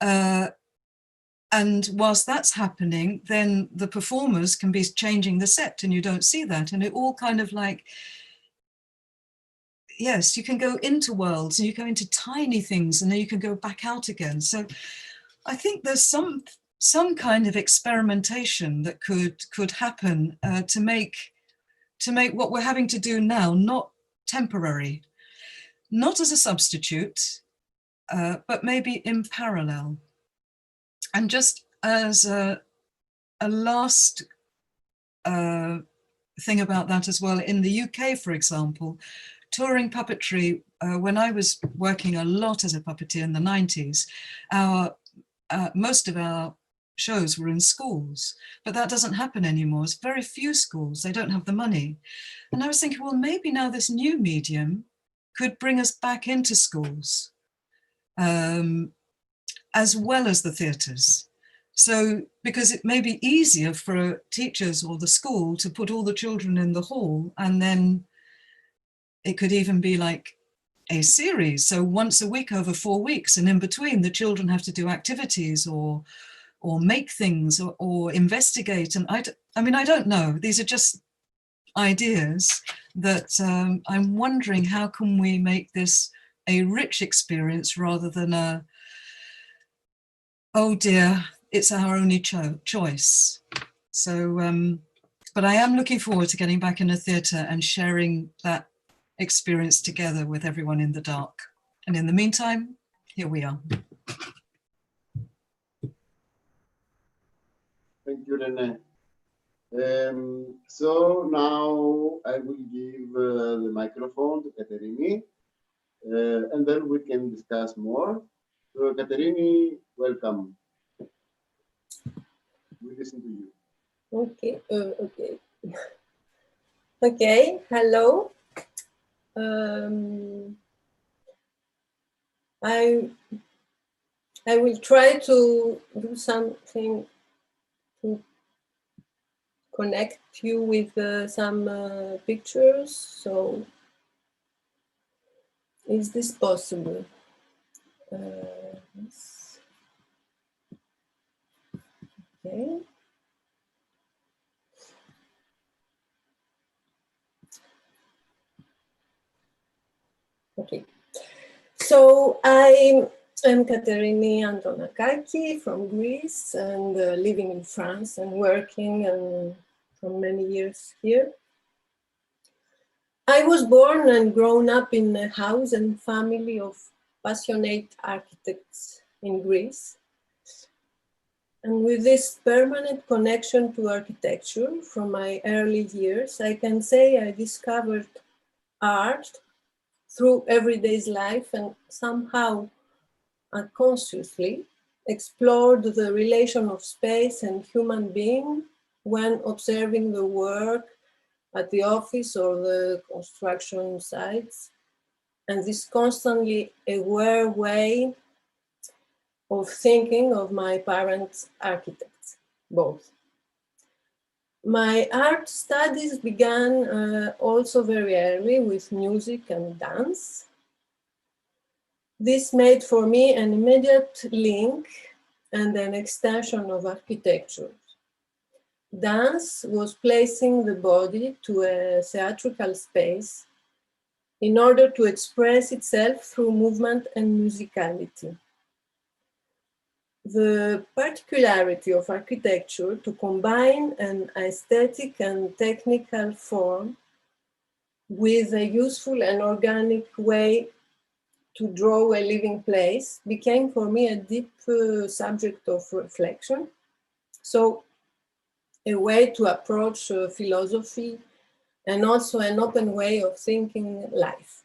And whilst that's happening, then the performers can be changing the set and you don't see that. And it all kind of like, yes, you can go into worlds and you go into tiny things and then you can go back out again. So I think there's some kind of experimentation that could happen to make what we're having to do now not temporary, not as a substitute, but maybe in parallel. And just as a last thing about that as well, in the UK, for example, touring puppetry, when I was working a lot as a puppeteer in the 90s, most of our shows were in schools, but that doesn't happen anymore. It's very few schools, they don't have the money. And I was thinking, well, maybe now this new medium could bring us back into schools, as well as the theatres. So, because it may be easier for teachers or the school to put all the children in the hall, and then it could even be like a series. So once a week over 4 weeks, and in between the children have to do activities or make things or investigate. And I mean, I don't know, these are just ideas that I'm wondering, how can we make this a rich experience rather than a, oh dear, it's our only choice. So, but I am looking forward to getting back in a theatre and sharing that experience together with everyone in the dark. And in the meantime, here we are. Thank you, Renee. So now I will give the microphone to Katerini, and then we can discuss more. So, Katerini, welcome. We listen to you. Okay. Okay. Hello. I will try to do something to connect you with some pictures. So, is this possible? Yes. Okay. Okay. So I am Katerini Andronakaki from Greece and living in France and working for many years here. I was born and grown up in a house and family of passionate architects in Greece. And with this permanent connection to architecture from my early years, I can say I discovered art through everyday's life and somehow unconsciously explored the relation of space and human being when observing the work at the office or the construction sites. And this constantly aware way of thinking of my parents, architects, both. My art studies began also very early with music and dance. This made for me an immediate link and an extension of architecture. Dance was placing the body to a theatrical space in order to express itself through movement and musicality. The particularity of architecture to combine an aesthetic and technical form with a useful and organic way to draw a living place became for me a deep subject of reflection. So a way to approach philosophy and also an open way of thinking life.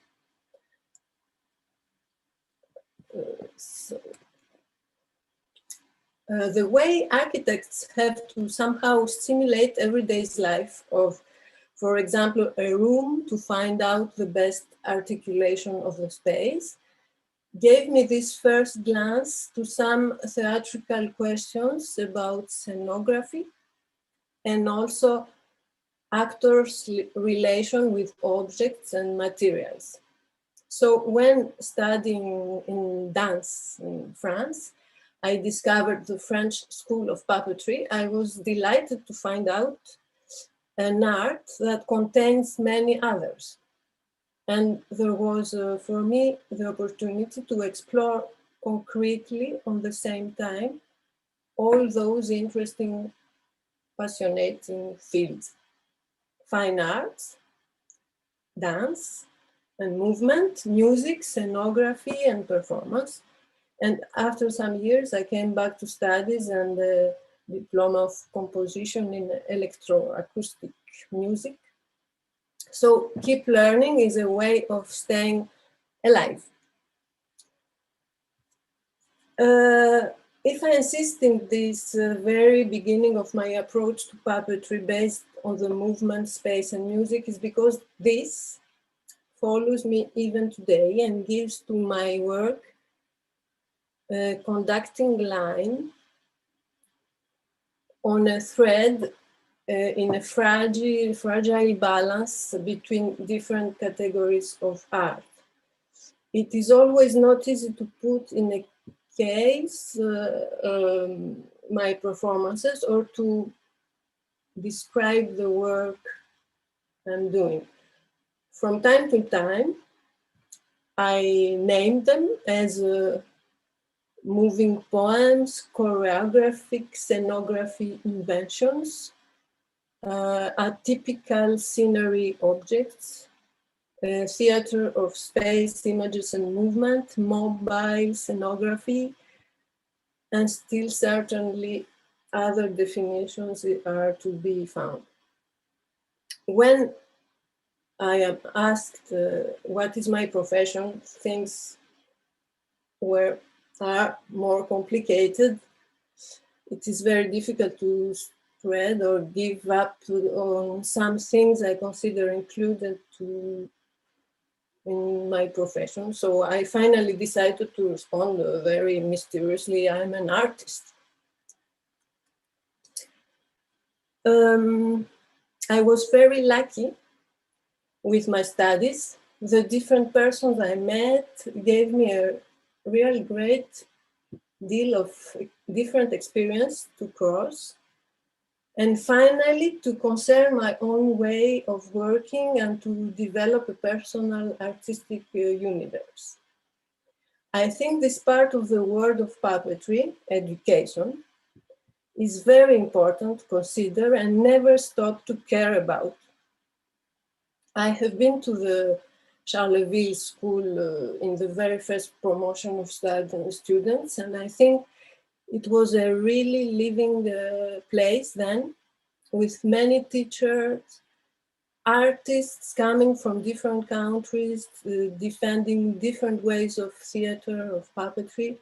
The way architects have to somehow stimulate everyday's life of, for example, a room to find out the best articulation of the space, gave me this first glance to some theatrical questions about scenography and also actors' relation with objects and materials. So when studying in dance in France, I discovered the French School of Puppetry. I was delighted to find out an art that contains many others. And there was, for me, the opportunity to explore concretely on the same time all those interesting, fascinating fields. Fine arts, dance and movement, music, scenography and performance. And after some years, I came back to studies and a diploma of composition in electroacoustic music. So keep learning is a way of staying alive. If I insist in this very beginning of my approach to puppetry based on the movement, space, and music is because this follows me even today and gives to my work a conducting line on a thread in a fragile balance between different categories of art. It is always not easy to put in a case my performances or to describe the work I'm doing. From time to time, I name them as moving poems, choreographic scenography inventions, atypical scenery objects, theater of space, images and movement, mobile scenography, and still certainly other definitions are to be found. When I am asked what is my profession, things are more complicated. It is very difficult to spread or give up on some things I consider included in my profession. So I finally decided to respond very mysteriously, I'm an artist. I was very lucky with my studies. The different persons I met gave me a really great deal of different experience to cross, and finally to concern my own way of working and to develop a personal artistic universe. I think this part of the world of puppetry, education, is very important to consider and never stop to care about. I have been to the Charleville School in the very first promotion of students, and I think it was a really living place then, with many teachers, artists coming from different countries, defending different ways of theater, of puppetry.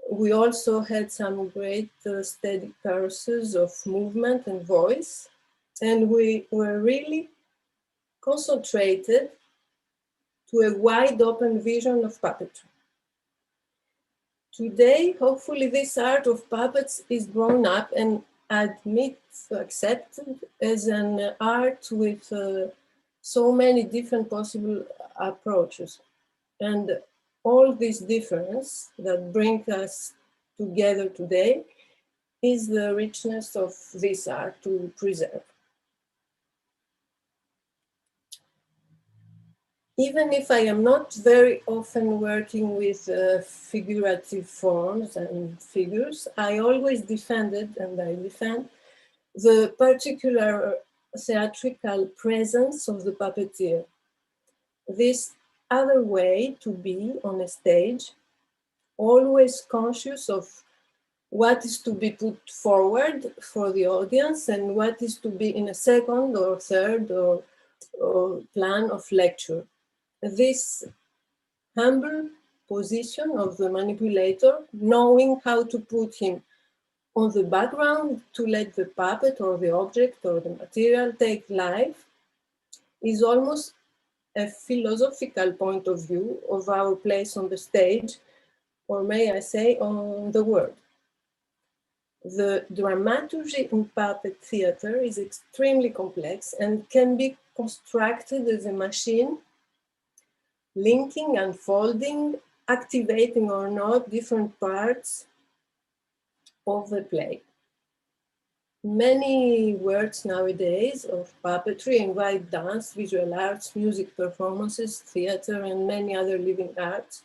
We also had some great steady courses of movement and voice, and we were really concentrated to a wide open vision of puppetry. Today, hopefully, this art of puppets is grown up and accepted as an art with so many different possible approaches. And all this difference that brings us together today is the richness of this art to preserve. Even if I am not very often working with figurative forms and figures, I always defended, and I defend, the particular theatrical presence of the puppeteer. This other way to be on a stage, always conscious of what is to be put forward for the audience and what is to be in a second or third or plan of lecture. This humble position of the manipulator, knowing how to put him on the background to let the puppet or the object or the material take life, is almost a philosophical point of view of our place on the stage, or may I say, on the world. The dramaturgy in puppet theater is extremely complex and can be constructed as a machine, linking, unfolding, activating or not different parts of the play. Many words nowadays of puppetry invite dance, visual arts, music performances, theater, and many other living arts.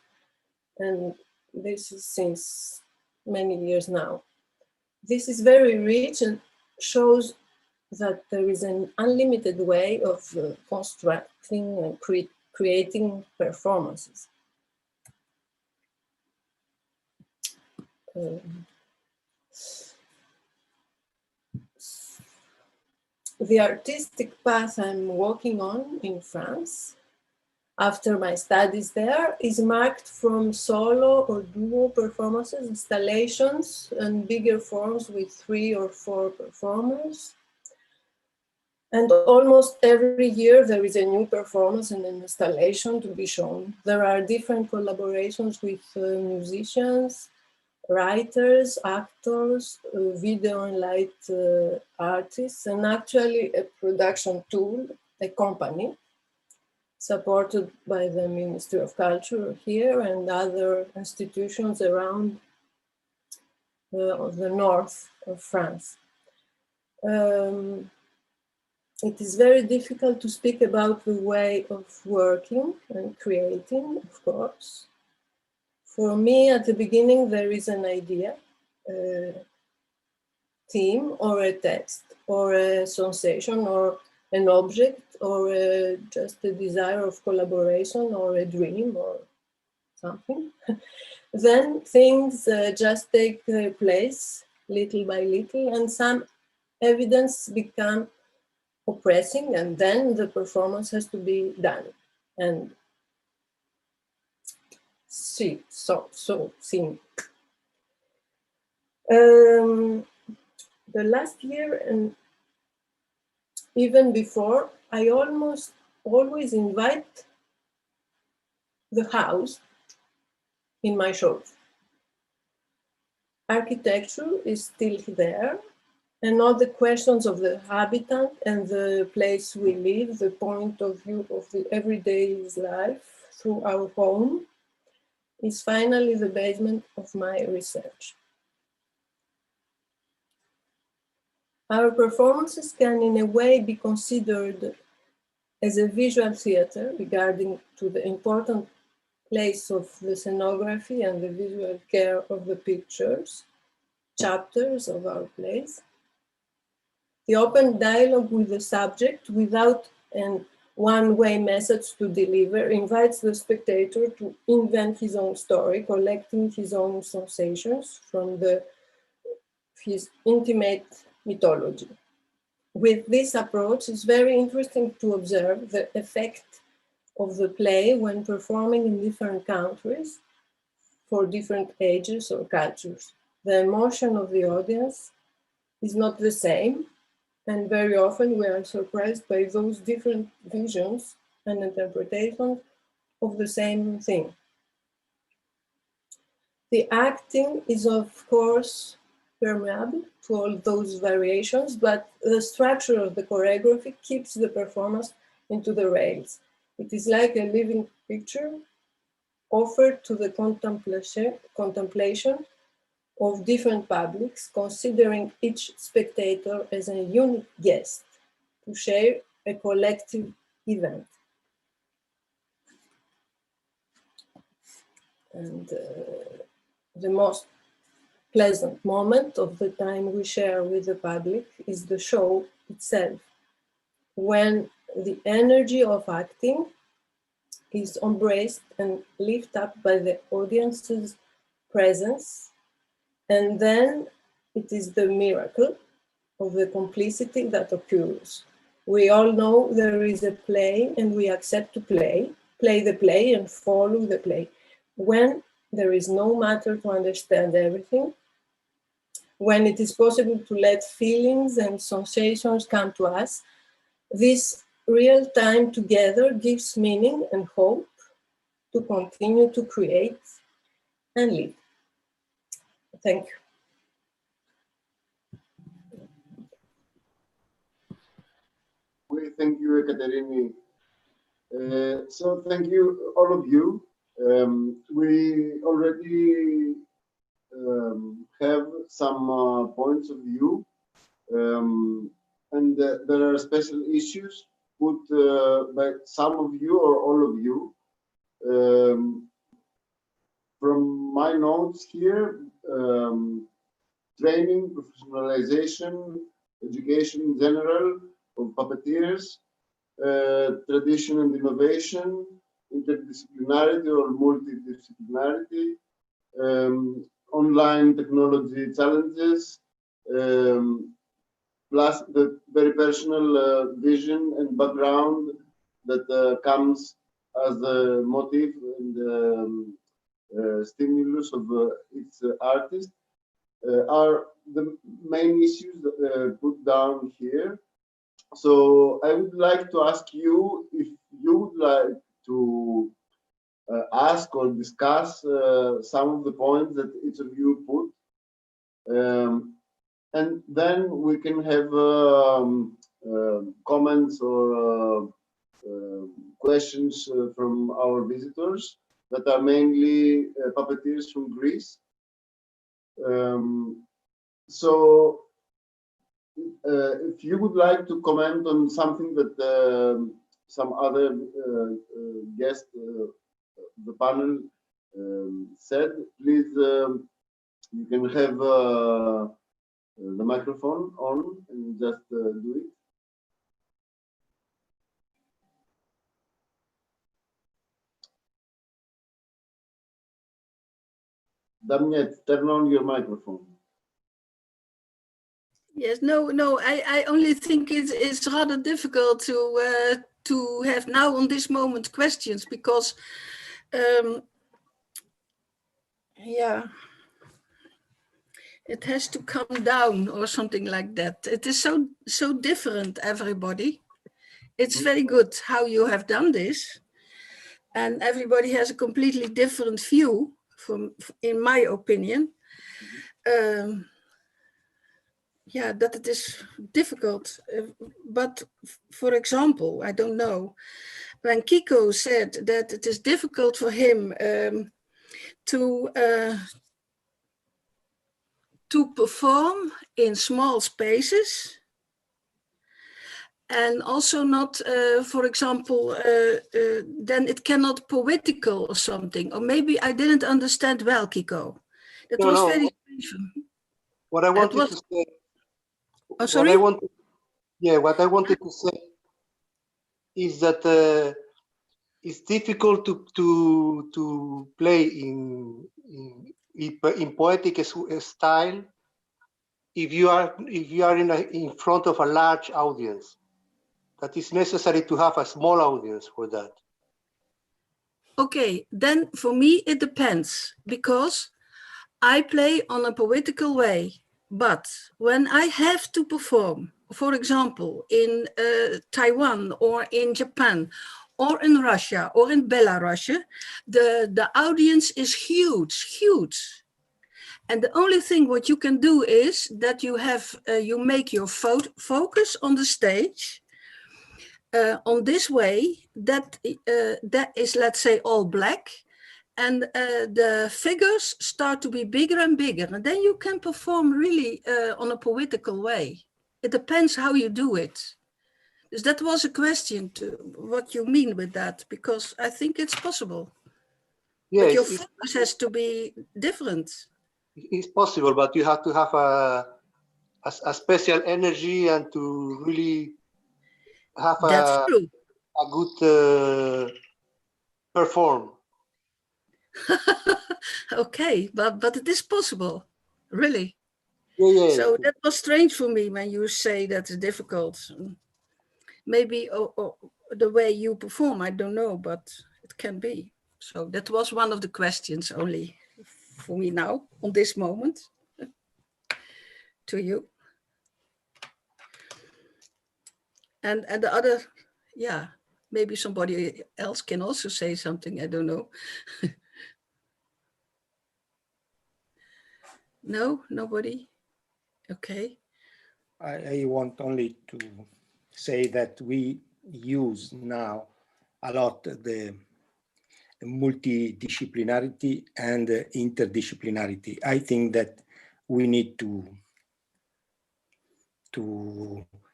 And this is since many years now. This is very rich and shows that there is an unlimited way of constructing and creating performances. The artistic path I'm walking on in France after my studies there is marked from solo or duo performances, installations, and bigger forms with 3 or 4 performers. And almost every year there is a new performance and an installation to be shown. There are different collaborations with musicians, writers, actors, video and light artists, and actually a production tool, a company, supported by the Ministry of Culture here and other institutions around the north of France. It is very difficult to speak about the way of working and creating, of course. For me, at the beginning, there is an idea, a theme, or a text, or a sensation, or an object, or just a desire of collaboration, or a dream, or something. Then things just take their place, little by little, and some evidence become oppressing, and then the performance has to be done. And sing. The last year and even before, I almost always invite the house in my shows. Architecture is still there, and all the questions of the habitat and the place we live, the point of view of the everyday life through our home, is finally the basement of my research. Our performances can in a way be considered as a visual theater regarding to the important place of the scenography and the visual care of the pictures, chapters of our plays. The open dialogue with the subject without an one-way message to deliver invites the spectator to invent his own story, collecting his own sensations from his intimate mythology. With this approach, it's very interesting to observe the effect of the play when performing in different countries for different ages or cultures. The emotion of the audience is not the same, and very often we are surprised by those different visions and interpretations of the same thing. The acting is, of course, permeable to all those variations, but the structure of the choreography keeps the performance into the rails. It is like a living picture offered to the contemplation of different publics, considering each spectator as a unique guest to share a collective event. And the most pleasant moment of the time we share with the public is the show itself, when the energy of acting is embraced and lifted up by the audience's presence, and then it is the miracle of the complicity that occurs. We all know there is a play and we accept to play the play and follow the play. When there is no matter to understand everything, when it is possible to let feelings and sensations come to us, this real time together gives meaning and hope to continue to create and live. Thank you. We thank you, Ekaterini. So thank you, all of you. We already have some points of view, and there are special issues put by some of you or all of you. From my notes here, training, professionalization, education in general of puppeteers, tradition and innovation, interdisciplinarity or multidisciplinarity, online technology challenges, plus the very personal vision and background that comes as a motive and stimulus of its artist are the main issues put down here. So I would like to ask you if you would like to ask or discuss some of the points that each of you put, and then we can have comments or questions from our visitors that are mainly puppeteers from Greece. So if you would like to comment on something that some other guest the panel said, please, you can have the microphone on and just do it. Damiette, turn on your microphone. Yes, no, I only think it's rather difficult to have now on this moment questions, because yeah, it has to come down or something like that. It is so different, everybody. It's very good how you have done this, and everybody has a completely different view, in my opinion. Yeah, that it is difficult. But for example, I don't know, when Kiko said that it is difficult for him to perform in small spaces, and also not, for example, then it cannot poetical or something, or maybe I didn't understand well, Kiko. That was very strange. What I wanted to say. Oh, sorry? What I wanted to say is that it's difficult to play in poetic style if you are in front of a large audience. That is necessary to have a small audience for that. Okay, then for me it depends, because I play on a poetical way. But when I have to perform, for example, in Taiwan or in Japan or in Russia or in Belarus, the audience is huge. And the only thing what you can do is that you have, you make your focus on the stage on this way, that is, let's say, all black. And the figures start to be bigger and bigger. And then you can perform really on a poetical way. It depends how you do it. So that was a question to what you mean with that, because I think it's possible. Yes, but your focus has to be different. It's possible, but you have to have a special energy and to really have That's true. a good perform. Okay, but it is possible, really. Yeah. So that was strange for me when you say that it's difficult. Maybe the way you perform, I don't know, but it can be. So that was one of the questions only for me now, on this moment, to you. And the other, yeah, maybe somebody else can also say something, I don't know. No, nobody? Okay. I want only to say that we use now a lot the multidisciplinarity and interdisciplinarity. I think that we need to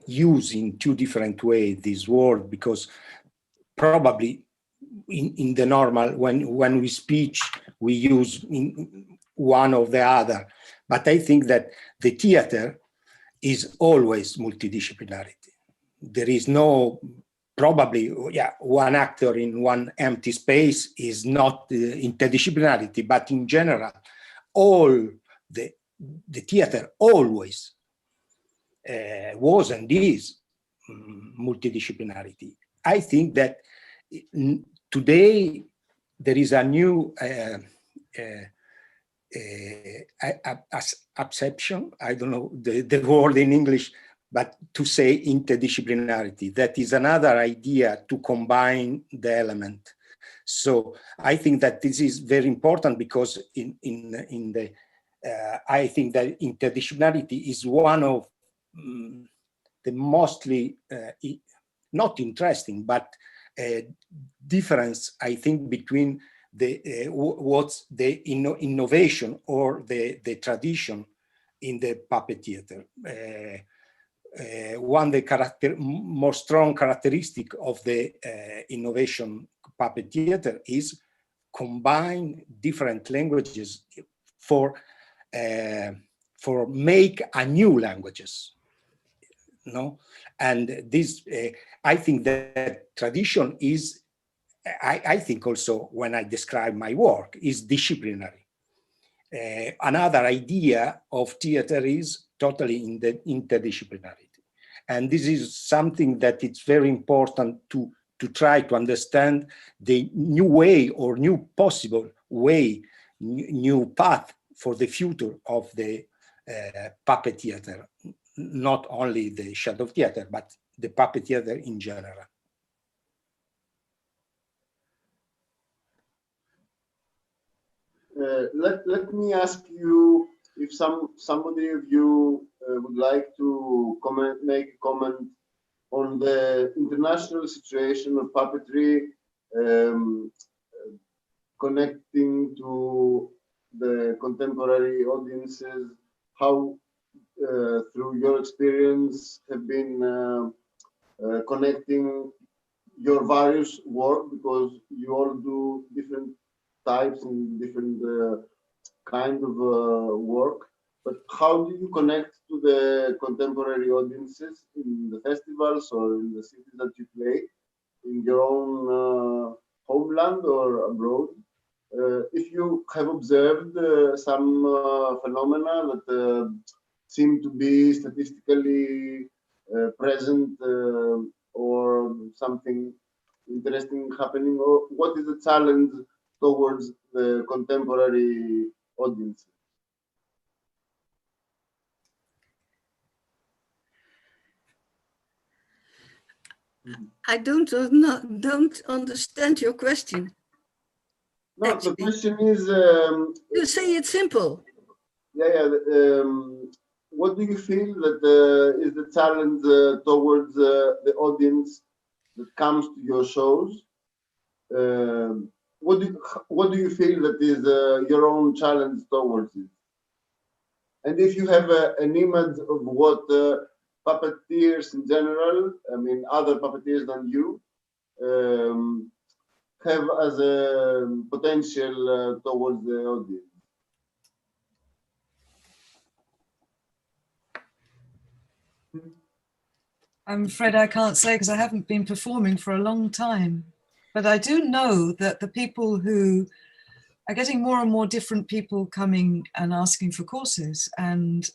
use in two different ways this word, because probably in the normal, when we speak, we use in one or the other. But I think that the theater is always multidisciplinarity. There is no, probably, one actor in one empty space is not interdisciplinarity, but in general, all the theater always was and is multidisciplinarity. I think that today there is a new acception, I don't know the word in English, but to say interdisciplinarity. That is another idea to combine the element. So I think that this is very important, because I think that interdisciplinarity is one of the mostly not interesting, but difference, I think, between what's the innovation or the tradition in the puppet theater. One of the more strong characteristic of the innovation puppet theater is combine different languages for make a new languages. No, and this I think that tradition is. I think also when I describe my work is disciplinary. Another idea of theater is totally in the interdisciplinarity. And this is something that it's very important to try to understand the new way or new possible way, new path for the future of the puppet theater, not only the shadow theater, but the puppet theater in general. Let me ask you if somebody of you would like to make a comment on the international situation of puppetry, connecting to the contemporary audiences, how through your experience have been connecting your various work, because you all do different types and different kind of work, but how do you connect to the contemporary audiences in the festivals or in the cities that you play, in your own homeland or abroad? If you have observed some phenomena that seem to be statistically present or something interesting happening, or what is the challenge towards the contemporary audience? I don't understand your question. No, actually, the question is... you say it simple. What do you feel that is the challenge towards the audience that comes to your shows? What do you feel that is your own challenge towards it? And if you have an image of what puppeteers in general, I mean other puppeteers than you, have as a potential towards the audience? I'm afraid I can't say because I haven't been performing for a long time. But I do know that the people who are getting more and more different people coming and asking for courses, and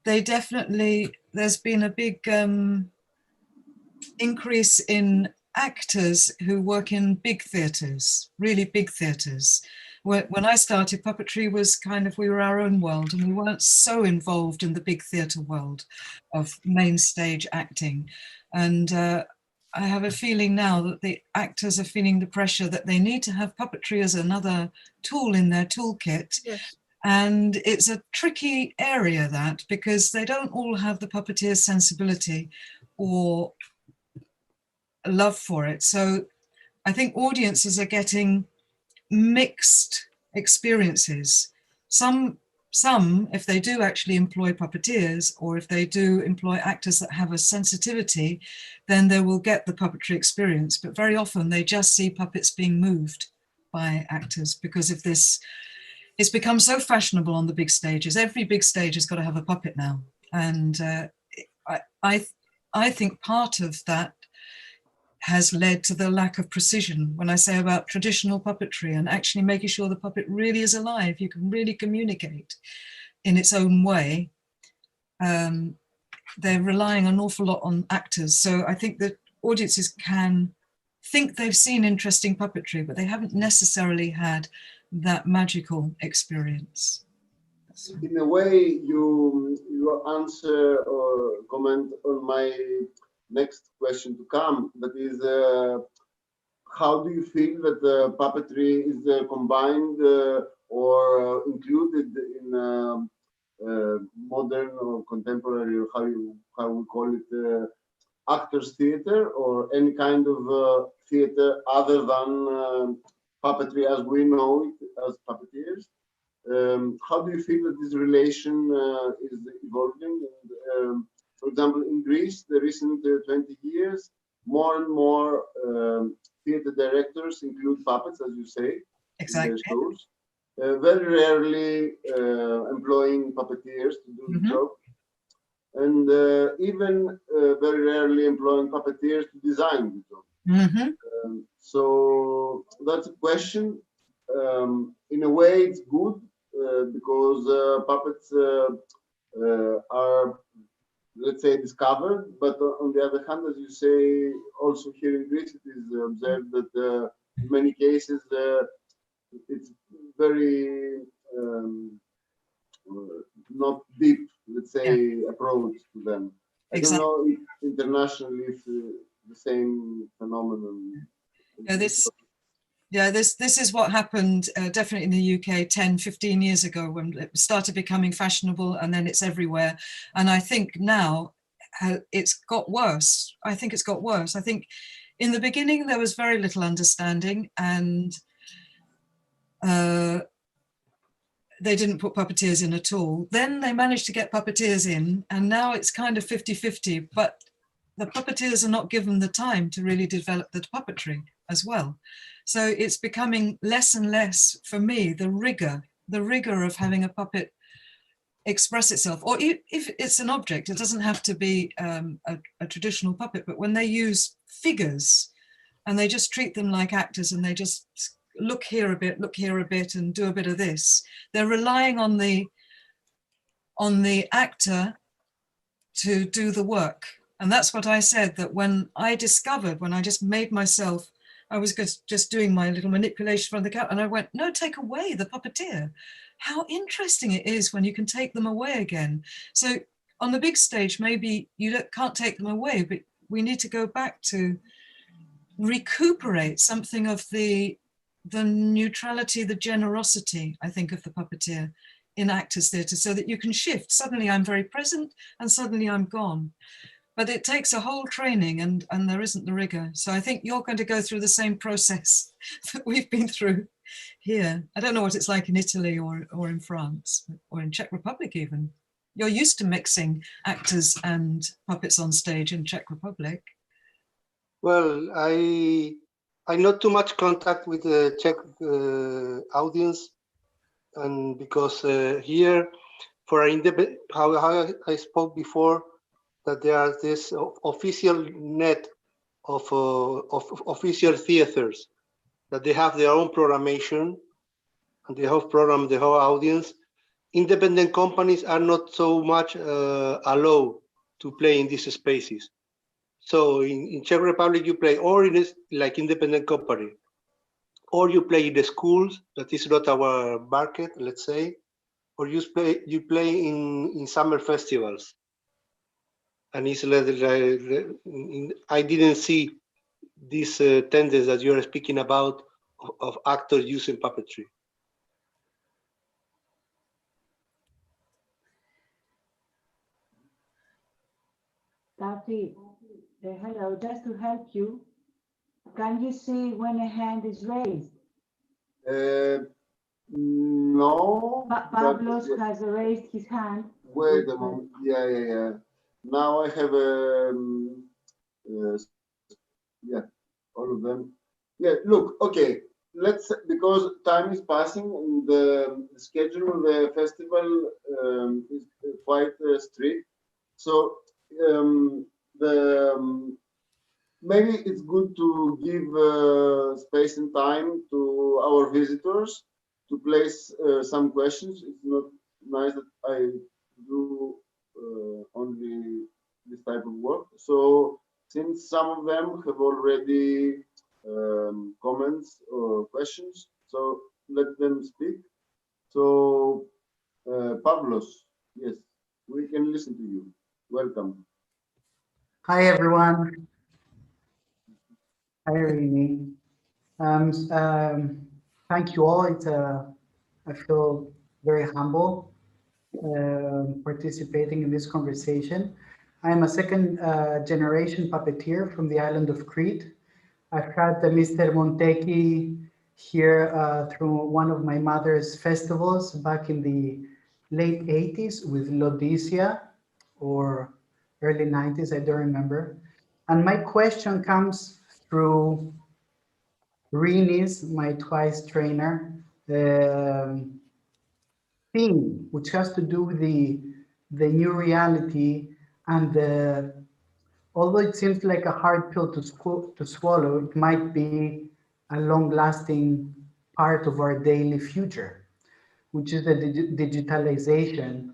they definitely, there's been a big increase in actors who work in big theatres, really big theatres. When I started, puppetry was kind of, we were our own world and we weren't so involved in the big theatre world of main stage acting. And I have a feeling now that the actors are feeling the pressure that they need to have puppetry as another tool in their toolkit. Yes. And it's a tricky area, that, because they don't all have the puppeteer's sensibility or love for it. So I think audiences are getting mixed experiences. Some, if they do actually employ puppeteers, or if they do employ actors that have a sensitivity, then they will get the puppetry experience. But very often they just see puppets being moved by actors because of this. It's become so fashionable on the big stages. Every big stage has got to have a puppet now. And I think part of that has led to the lack of precision when I say about traditional puppetry and actually making sure the puppet really is alive. You can really communicate in its own way. They're relying an awful lot on actors. So I think that audiences can think they've seen interesting puppetry, but they haven't necessarily had that magical experience. In a way, you answer or comment on my next question to come, that is, how do you feel that puppetry is combined or included in modern or contemporary, or how we call it, actors theater, or any kind of theater other than puppetry as we know it as puppeteers? How do you feel that this relation is evolving? And, for example, in Greece, the recent 20 years, more and more theater directors include puppets, as you say, Exactly. in their shows. Very rarely employing puppeteers to do the job. And even very rarely employing puppeteers to design the job. So that's a question. In a way, it's good because puppets are, let's say, discovered. But on the other hand, as you say, also here in Greece, it is observed that in many cases it's very not deep, let's say, approach to them. I don't know if internationally if the same phenomenon. This is what happened definitely in the UK 10, 15 years ago when it started becoming fashionable, and then it's everywhere. And I think now it's got worse. I think it's got worse. I think in the beginning there was very little understanding, and they didn't put puppeteers in at all. Then they managed to get puppeteers in, and now it's kind of 50-50, but the puppeteers are not given the time to really develop the puppetry as well. So it's becoming less and less, for me, the rigor of having a puppet express itself. Or if it's an object, it doesn't have to be a traditional puppet, but when they use figures and they just treat them like actors and they just look here a bit and do a bit of this, they're relying on the actor to do the work. And that's what I said, that when I discovered, when I just made myself, I was just doing my little manipulation from the cat, and I went, no, take away the puppeteer. How interesting it is when you can take them away again. So on the big stage, maybe you can't take them away, but we need to go back to recuperate something of the the neutrality, the generosity, I think, of the puppeteer in actors' theatre, so that you can shift. Suddenly I'm very present and suddenly I'm gone. But it takes a whole training and there isn't the rigor. So I think you're going to go through the same process that we've been through here. I don't know what it's like in Italy or in France or in Czech Republic even. You're used to mixing actors and puppets on stage in Czech Republic. Well, I not too much contact with the Czech audience, and because here, for how I spoke before, that there are this official net of official theaters, that they have their own programmation, and they have programmed the whole audience. Independent companies are not so much allowed to play in these spaces. So in Czech Republic, you play or in like independent company, or you play in the schools, that is not our market, let's say, or you play in summer festivals. And it's I didn't see this tendency that you're speaking about of actors using puppetry. Tati, hello, just to help you, can you see when a hand is raised? No. Pablos has raised his hand. Wait a moment. Yeah. Now I have yeah, all of them. Yeah, look, okay. Let's, because time is passing and the schedule of the festival is quite strict. So maybe it's good to give space and time to our visitors to place some questions. It's not nice that I do only this type of work. So since some of them have already comments or questions, so let them speak. So Pavlos, yes, we can listen to you. Welcome. Hi everyone. Hi Rini. Thank you all. I feel very humble participating in this conversation. I'm a second generation puppeteer from the island of Crete. I've had Mr. Montecchi here through one of my mother's festivals back in the late 80s with Lodisia, or early 90s, I don't remember. And my question comes through Rini's, my twice trainer, theme, which has to do with the new reality and although it seems like a hard pill to swallow, it might be a long-lasting part of our daily future, which is the digitalization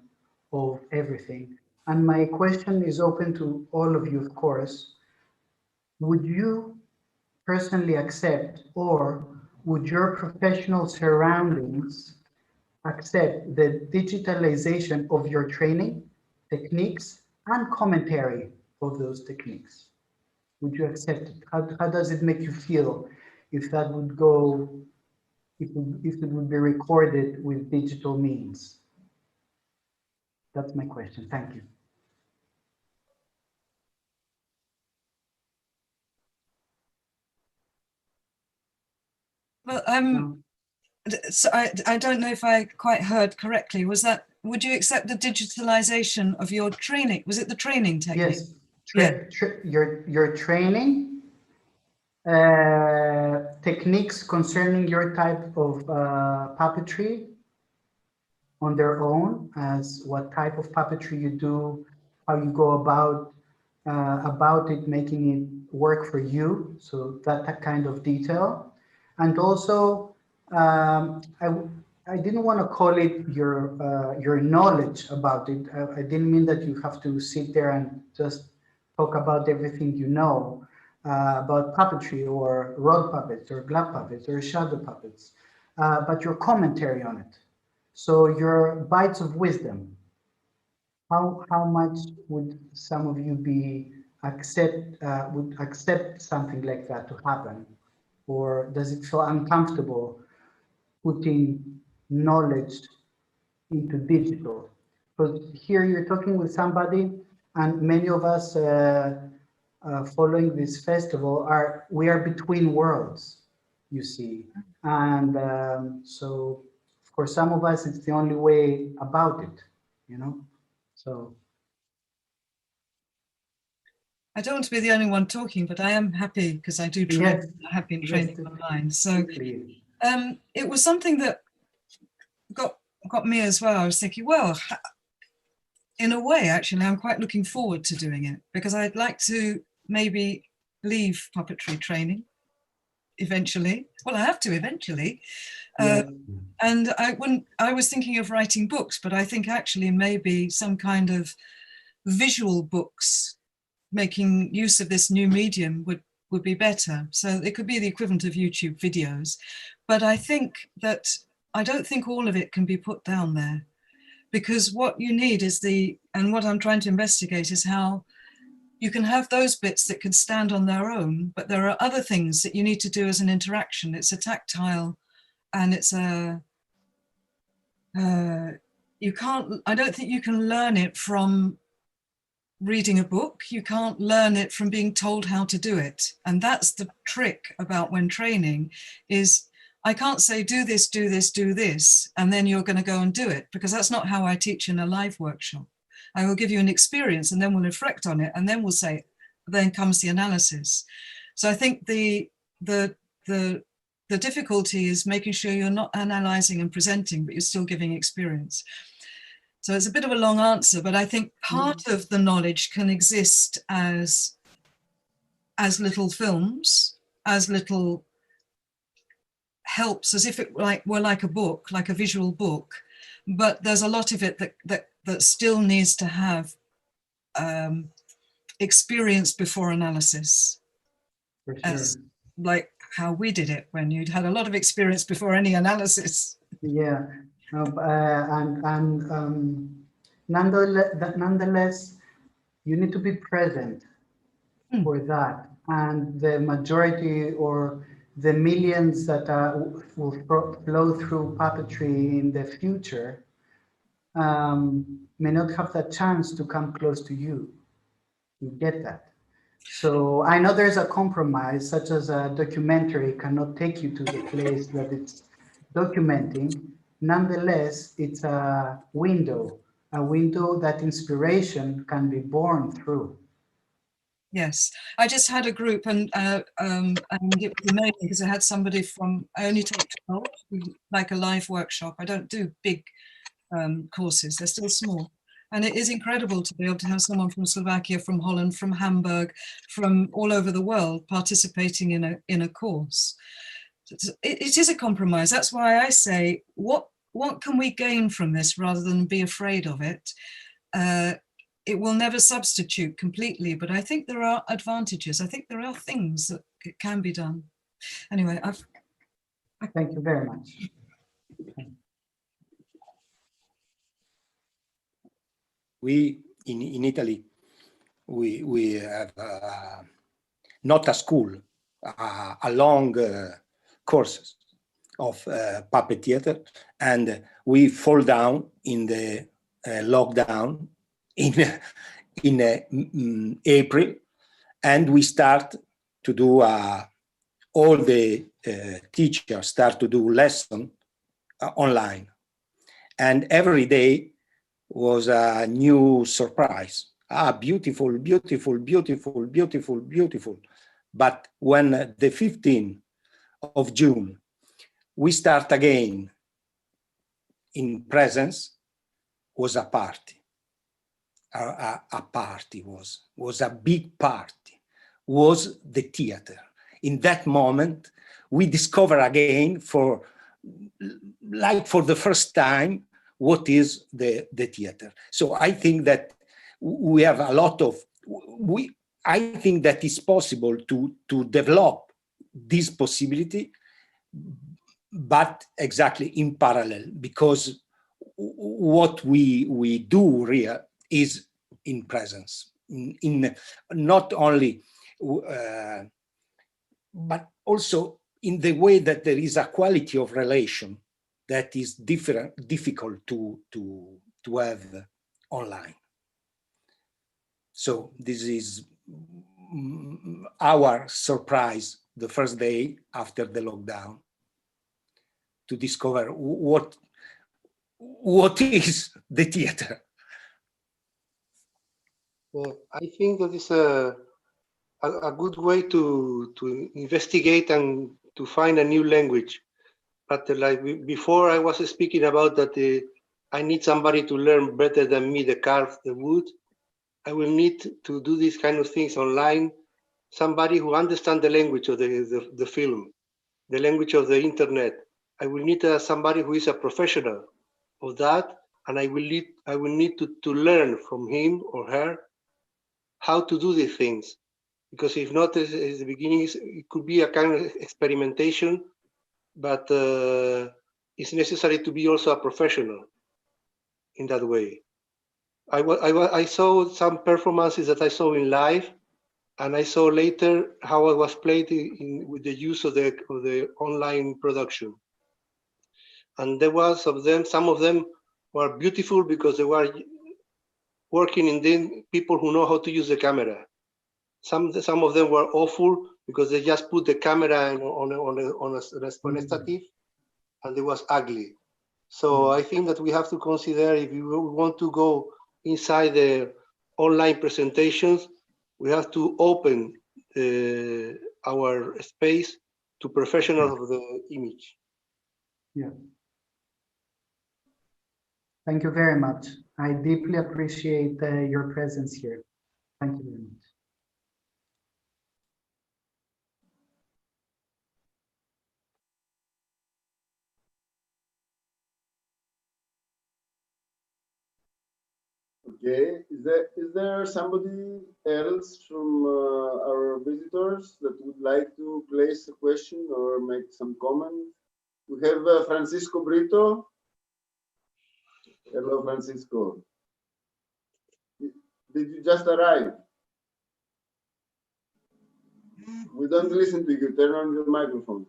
of everything. And my question is open to all of you, of course. Would you personally accept, or would your professional surroundings accept the digitalization of your training, techniques, and commentary of those techniques? Would you accept it? How does it make you feel if that would go, if it would be recorded with digital means? That's my question. Thank you. Well, so I don't know if I quite heard correctly. Was that, would you accept the digitalization of your training? Was it the training technique? Yes, your training, techniques concerning your type of puppetry on their own, as what type of puppetry you do, how you go about it, making it work for you. So that kind of detail. And also, I didn't want to call it your knowledge about it. I didn't mean that you have to sit there and just talk about everything you know about puppetry or rod puppets or glove puppets or shadow puppets, but your commentary on it. So your bites of wisdom. How much would some of you would accept something like that to happen? or does it feel uncomfortable putting knowledge into digital? Because here you're talking with somebody, and many of us following this festival we are between worlds, you see. And so for some of us, it's the only way about it, you know? So. I don't want to be the only one talking, but I am happy because I do train. Yes. I have been training online. So Please. it was something that got me as well. I was thinking, well, in a way, actually, I'm quite looking forward to doing it because I'd like to maybe leave puppetry training eventually. Well, I have to eventually. Yes. And I was thinking of writing books, but I think actually maybe some kind of visual books, making use of this new medium would be better. So it could be the equivalent of YouTube videos. But I don't think all of it can be put down there, because what you need is and what I'm trying to investigate is how you can have those bits that can stand on their own, but there are other things that you need to do as an interaction. It's a tactile, and it's I don't think you can learn it from reading a book. You can't learn it from being told how to do it. And that's the trick about when training is I can't say, do this, do this, do this, and then you're going to go and do it, because that's not how I teach in a live workshop. I will give you an experience and then we'll reflect on it, and then we'll say, then comes the analysis. So I think the difficulty is making sure you're not analyzing and presenting, but you're still giving experience. So it's a bit of a long answer, but I think part of the knowledge can exist as little films, as little helps, as if it were like a book, like a visual book. But there's a lot of it that still needs to have experience before analysis. For sure. As like how we did it, when you'd had a lot of experience before any analysis. Yeah, nonetheless, you need to be present for that. And the majority or the millions that will flow through puppetry in the future may not have that chance to come close to you. You get that? So I know there's a compromise, such as a documentary cannot take you to the place that it's documenting. Nonetheless, it's a window that inspiration can be born through. Yes, I just had a group, and it was amazing because I had somebody I only take 12, like a live workshop. I don't do big courses, they're still small. And it is incredible to be able to have someone from Slovakia, from Holland, from Hamburg, from all over the world participating in a course. It is a compromise. That's why I say, what can we gain from this rather than be afraid of it? It will never substitute completely, but I think there are advantages. I think there are things that can be done. Anyway, Thank you very much. We in Italy, we have not a school, a long courses of puppet theater, and we fall down in the lockdown in April, and we start to do all the teachers start to do lesson online, and every day was a new surprise. Beautiful, beautiful, beautiful, beautiful, beautiful. But when the 15th of June, we start again in presence, was a party. A party was a big party, was the theater. In that moment, we discover again for the first time what is the theater. So I think that we have a lot of, I think that it's possible to develop this possibility, but exactly in parallel, because what we do real is in presence, in not only, but also in the way that there is a quality of relation that is difficult to have online. So this is our surprise the first day after the lockdown, to discover what is the theater. Well, I think that is a good way to investigate and to find a new language. But like before, I was speaking about that I need somebody to learn better than me, the carve the wood. I will need to do these kind of things online. Somebody who understands the language of the film, the language of the internet. I will need somebody who is a professional of that, and I will need to learn from him or her how to do these things. Because if not, at the beginning, it could be a kind of experimentation, but it's necessary to be also a professional in that way. I saw some performances that I saw in live, and I saw later how I was played with the use of the online production. And there was some of them were beautiful because they were working in the people who know how to use the camera. Some of them were awful because they just put the camera on a stative, and it was ugly. So I think that we have to consider, if we want to go inside the online presentations, we have to open our space to professionals of the image. Yeah. Thank you very much. I deeply appreciate your presence here. Thank you very much. Okay, is there somebody else from our visitors that would like to place a question or make some comment? We have Francisco Brito. Hello, Francisco. Did you just arrive? We don't listen to you. Turn on your microphone.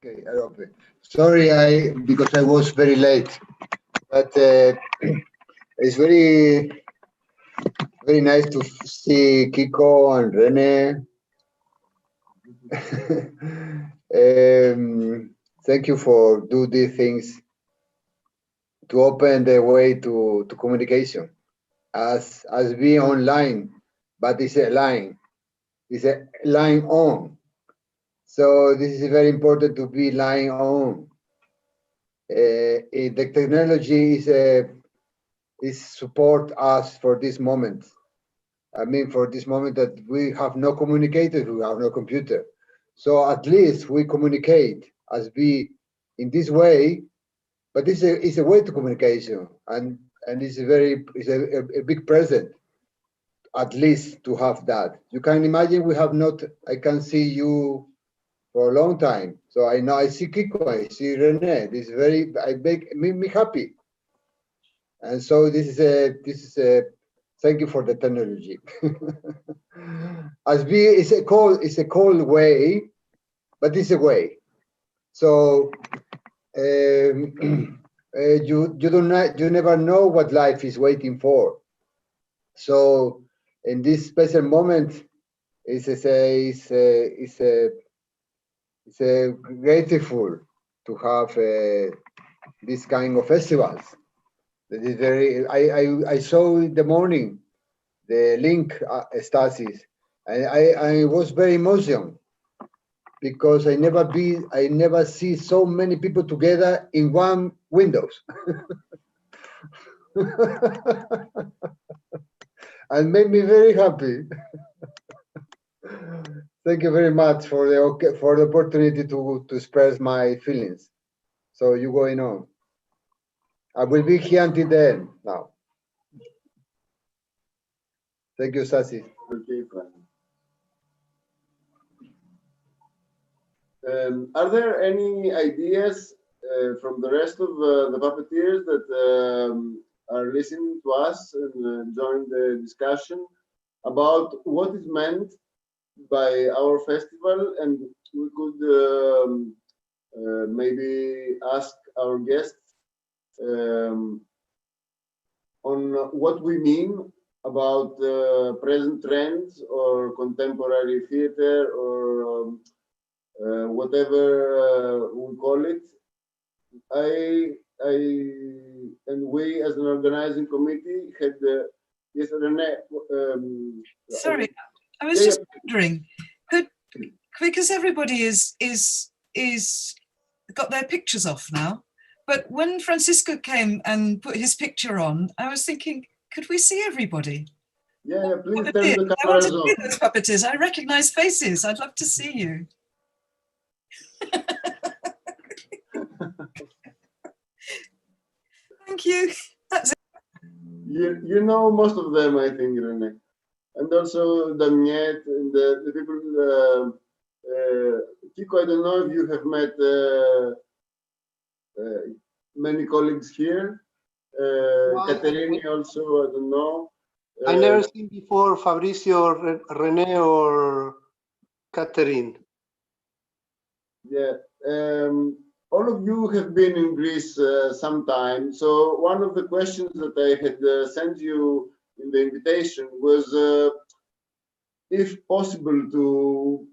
Okay, okay. Sorry, because I was very late, but it's very nice to see Kiko and Rene. Thank you for doing these things to open the way to communication as being online, but it's a line on. So this is very important to be line on. The technology is support us for this moment. I mean, for this moment that we have no communicator, we have no computer. So at least we communicate as be in this way, but it's a way to communication, and it's a big present, at least to have that. You can imagine we have not, I can see you for a long time. So I see Kiko, I see Rene. This is make me happy. And so this is a thank you for the technology. As be it's a cold way, but it's a way. So you never know what life is waiting for. So in this special moment, it's grateful to have this kind of festivals. That is very. I saw in the morning the link Stasis, and I was very emotional because I never see so many people together in one windows. And made me very happy. Thank you very much for the opportunity to express my feelings. So you going on. I will be here until the end now. Thank you, Sasi. Okay, fine. Are there any ideas from the rest of the puppeteers that are listening to us and enjoying the discussion about what is meant by our festival, and we could maybe ask our guests on what we mean about present trends or contemporary theater or whatever we call it. And we as an organizing committee had yes, René. Sorry, I was just wondering, because everybody is got their pictures off now, but when Francisco came and put his picture on, I was thinking, could we see everybody? Yeah, please turn Puppeteers. the I want cameras to on. see those puppeteers. I recognize faces. I'd love to see you. Thank you. That's it. You know most of them, I think, René. And also Damiette and the people. Kiko, I don't know if you have met many colleagues here. Caterini also, I don't know. I never seen before Fabrizio, René, or Catherine. Yeah, all of you have been in Greece sometime. So one of the questions that I had sent you in the invitation was if possible to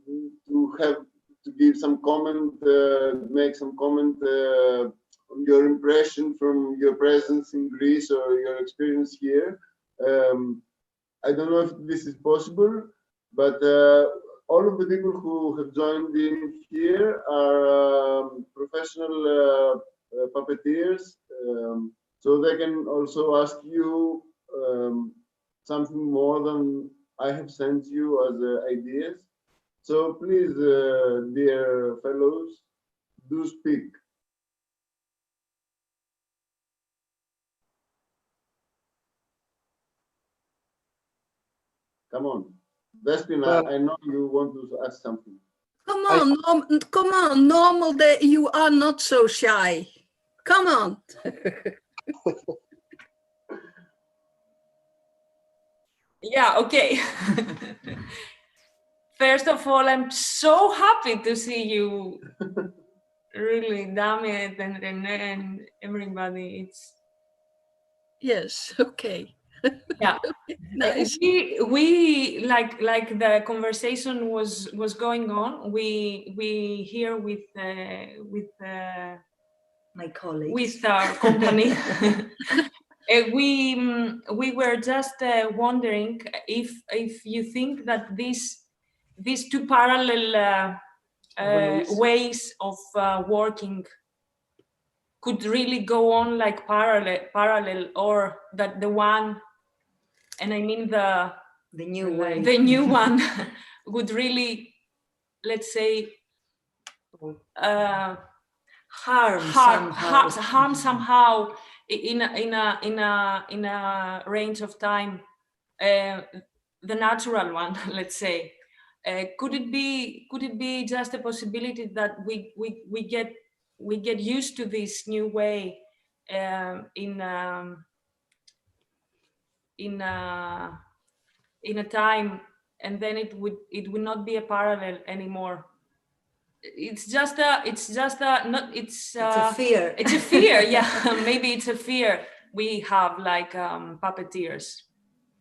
give some comment, make some comment on your impression from your presence in Greece or your experience here. I don't know if this is possible, but all of the people who have joined in here are professional puppeteers, so they can also ask you something more than I have sent you as ideas. So please, dear fellows, do speak. Come on. Despina, I know you want to ask something. Come on, normal day. You are not so shy. Come on. Yeah, okay. First of all, I'm so happy to see you. Really, Damiette and René and everybody. It's yes, okay. Yeah. Nice. We like the conversation was going on. We here with my colleagues, with our company. We were just wondering if you think that these two parallel ways of working could really go on like parallel, or that the one, and I mean the new way, the new one would really, let's say, harm somehow in a range of time the natural one, let's say. Could it be just a possibility that we get used to this new way in a time, and then it would not be a parallel anymore? It's a fear. It's a fear, yeah. Maybe it's a fear we have, like puppeteers.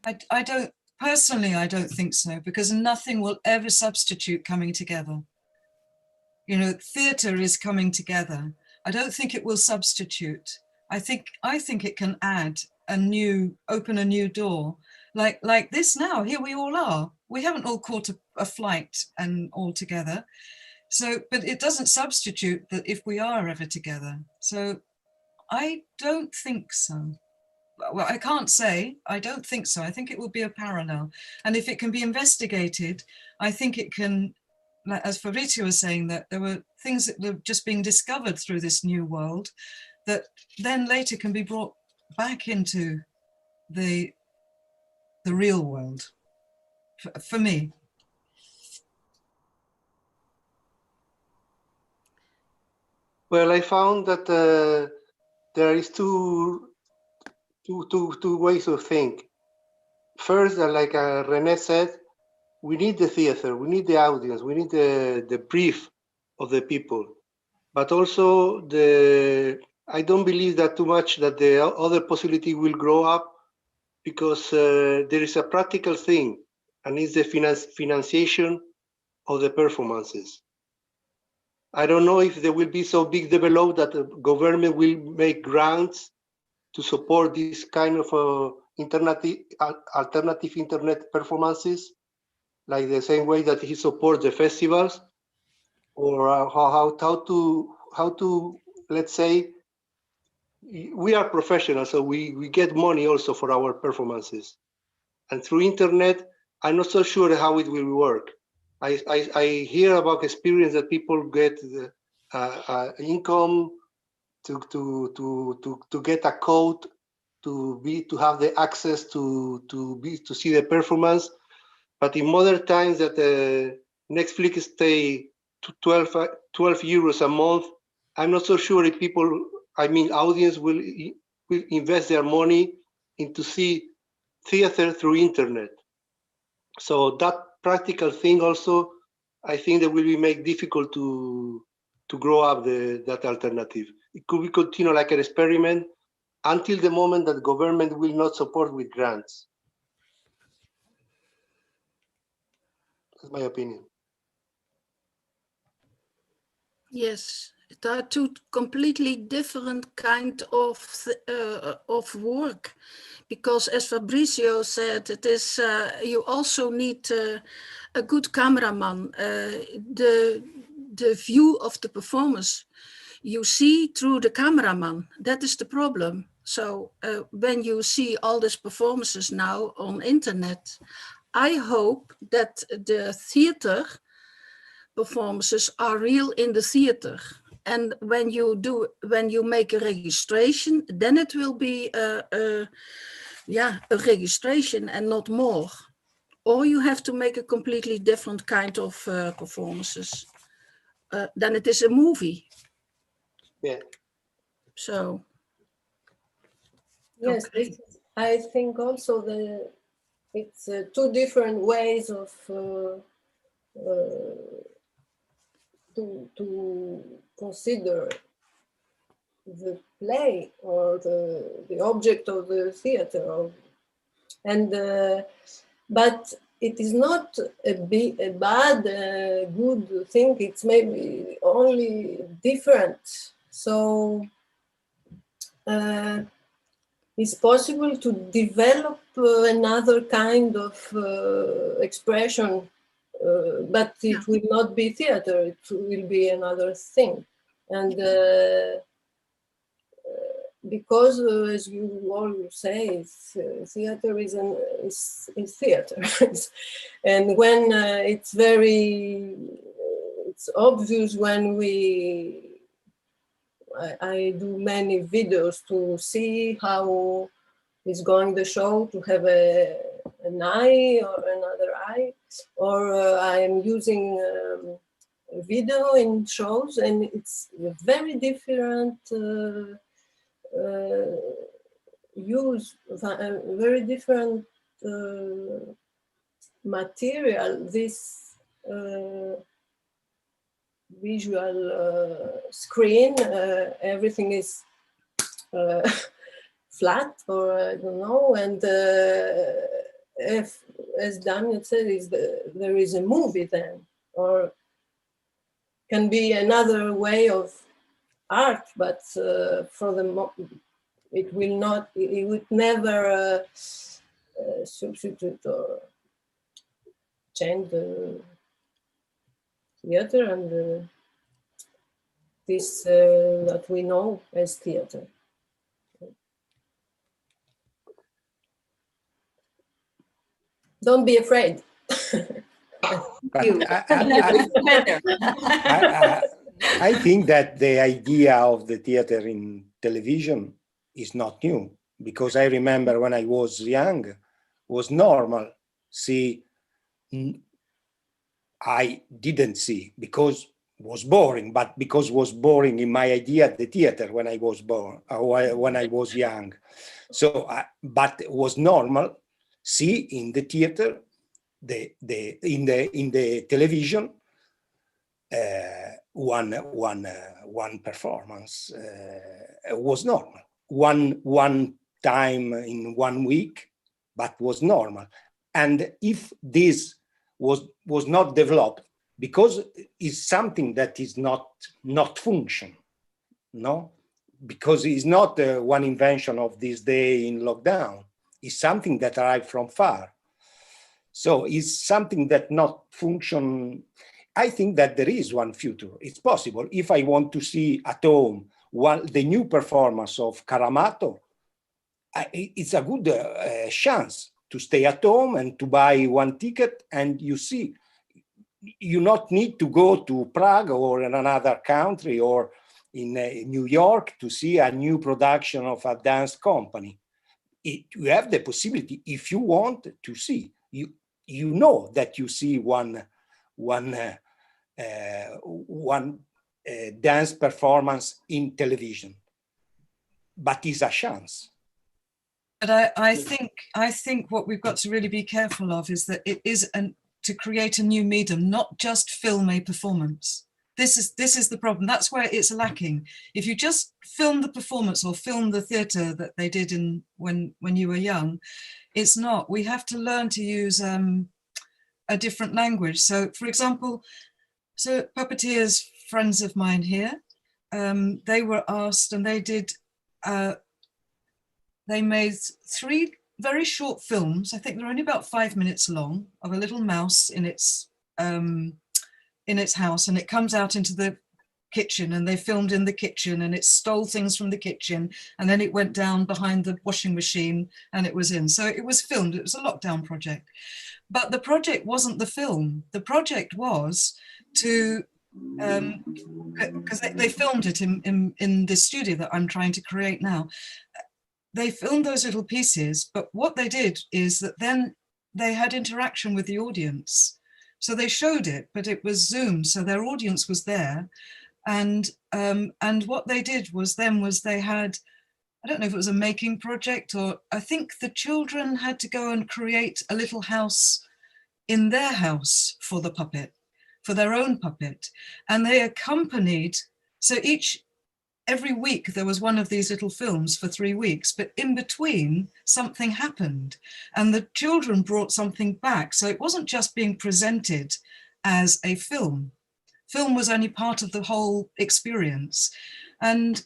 I don't think so, because nothing will ever substitute coming together. You know, theatre is coming together. I don't think it will substitute. I think it can add open a new door. Like this now, here we all are. We haven't all caught a flight and all together. So, but it doesn't substitute that if we are ever together. So I don't think so. Well, I can't say, I don't think so. I think it will be a parallel. And if it can be investigated, I think it can, as Fabrizio was saying, that there were things that were just being discovered through this new world that then later can be brought back into the real world, for me. Well, I found that there is two ways to think. First, like René said, we need the theater, we need the audience, we need the brief of the people, but also I don't believe that too much that the other possibility will grow up, because there is a practical thing, and it's the financiation of the performances. I don't know if there will be so big developed that the government will make grants to support this kind of alternative internet performances, like the same way that he supports the festivals, or how to let's say, we are professionals, so we get money also for our performances, and through internet, I'm not so sure how it will work. I hear about experience that people get income to get a code to have the access to see the performance, but in modern times that Netflix stay to 12 euros a month, I'm not so sure if people, I mean audience, will invest their money into see theater through internet. So that practical thing also, I think that will be make difficult to grow up that alternative. It could be continue like an experiment until the moment that government will not support with grants. That's my opinion. Yes, there are two completely different kind of work, because as Fabrizio said, it is you also need a good cameraman. The view of the performance you see through the cameraman. That is the problem. So when you see all these performances now on internet, I hope that the theater performances are real in the theater. And when you make a registration, then it will be a registration and not more. Or you have to make a completely different kind of performances. Then it is a movie. Yeah. So. Yes, Okay. I think also that it's two different ways of to consider the play or the object of the theater, but it is not a bad good thing. It's maybe only different. So it's possible to develop another kind of expression, but it will not be theater. It will be another thing, and because, as you all say, theater is theater, and when it's obvious when I do many videos to see how is going the show, to have an eye or another eye, or I am using video in shows, and it's a very different very different material. This visual screen, everything is flat, or I don't know, and if, as Daniel said, there is a movie then, or can be another way of art, but for the it would never substitute or change the theater and this that we know as theater. Don't be afraid. I think that the idea of the theater in television is not new, because I remember when I was young, was normal. See, I didn't see because was boring, but because was boring in my idea the theater when I was born, when I was young. So, but it was normal. See in the theater in the television, one performance was normal. One time in 1 week, but was normal. And if this was not developed, because it's something that is not function, no? Because it's not one invention of this day in lockdown. It's something that arrived from far. So it's something that not function. I think that there is one future. It's possible. If I want to see at home the new performance of Caramato, it's a good chance to stay at home and to buy one ticket, and you see. You not need to go to Prague or in another country or in New York to see a new production of a dance company. You have the possibility, if you want to see, you know that you see one dance performance in television, but it's a chance. But I think what we've got to really be careful of is that it is to create a new medium, not just film a performance. This is the problem. That's where it's lacking. If you just film the performance or film the theatre that they did when you were young, it's not. We have to learn to use a different language. So, for example, puppeteers, friends of mine here, they were asked, and they made 3 very short films. I think they're only about 5 minutes long, of a little mouse in its house, and it comes out into the kitchen, and they filmed in the kitchen, and it stole things from the kitchen, and then it went down behind the washing machine, and it was in. So it was filmed. It was a lockdown project. But the project wasn't the film. The project was to, because they filmed it in the studio that I'm trying to create now. They filmed those little pieces, but what they did is that then they had interaction with the audience. So they showed it, but it was Zoom, so their audience was there. And what they did was they had, I don't know if it was a making project, or I think the children had to go and create a little house in their house for the puppet, for their own puppet. And they accompanied, so every week there was one of these little films for 3 weeks, but in between something happened and the children brought something back. So it wasn't just being presented as a film. Film was only part of the whole experience. And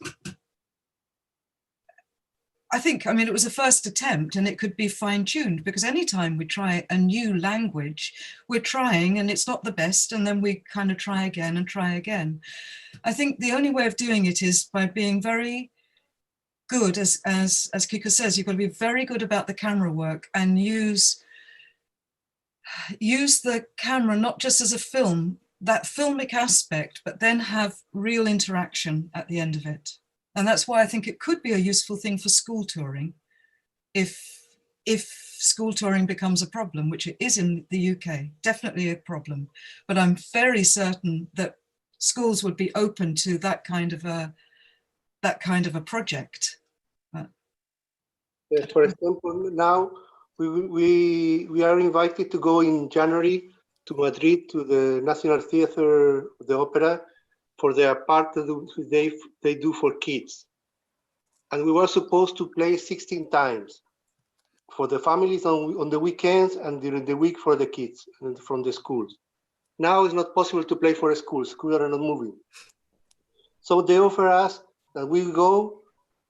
I think, I mean, it was a first attempt, and it could be fine-tuned, because anytime we try a new language, we're trying and it's not the best, and then we kind of try again and try again. I think the only way of doing it is by being very good, as Kiko says, you've got to be very good about the camera work and use the camera not just as a film, that filmic aspect, but then have real interaction at the end of it. And that's why I think it could be a useful thing for school touring, if school touring becomes a problem, which it is in the UK, definitely a problem. But I'm very certain that schools would be open to that kind of a project. Yes, for example, now we are invited to go in January to Madrid, to the National Theatre, the Opera, for their part that they do for kids. And we were supposed to play 16 times for the families on the weekends and during the week for the kids and from the schools. Now it's not possible to play for a school. Schools are not moving. So they offer us that we go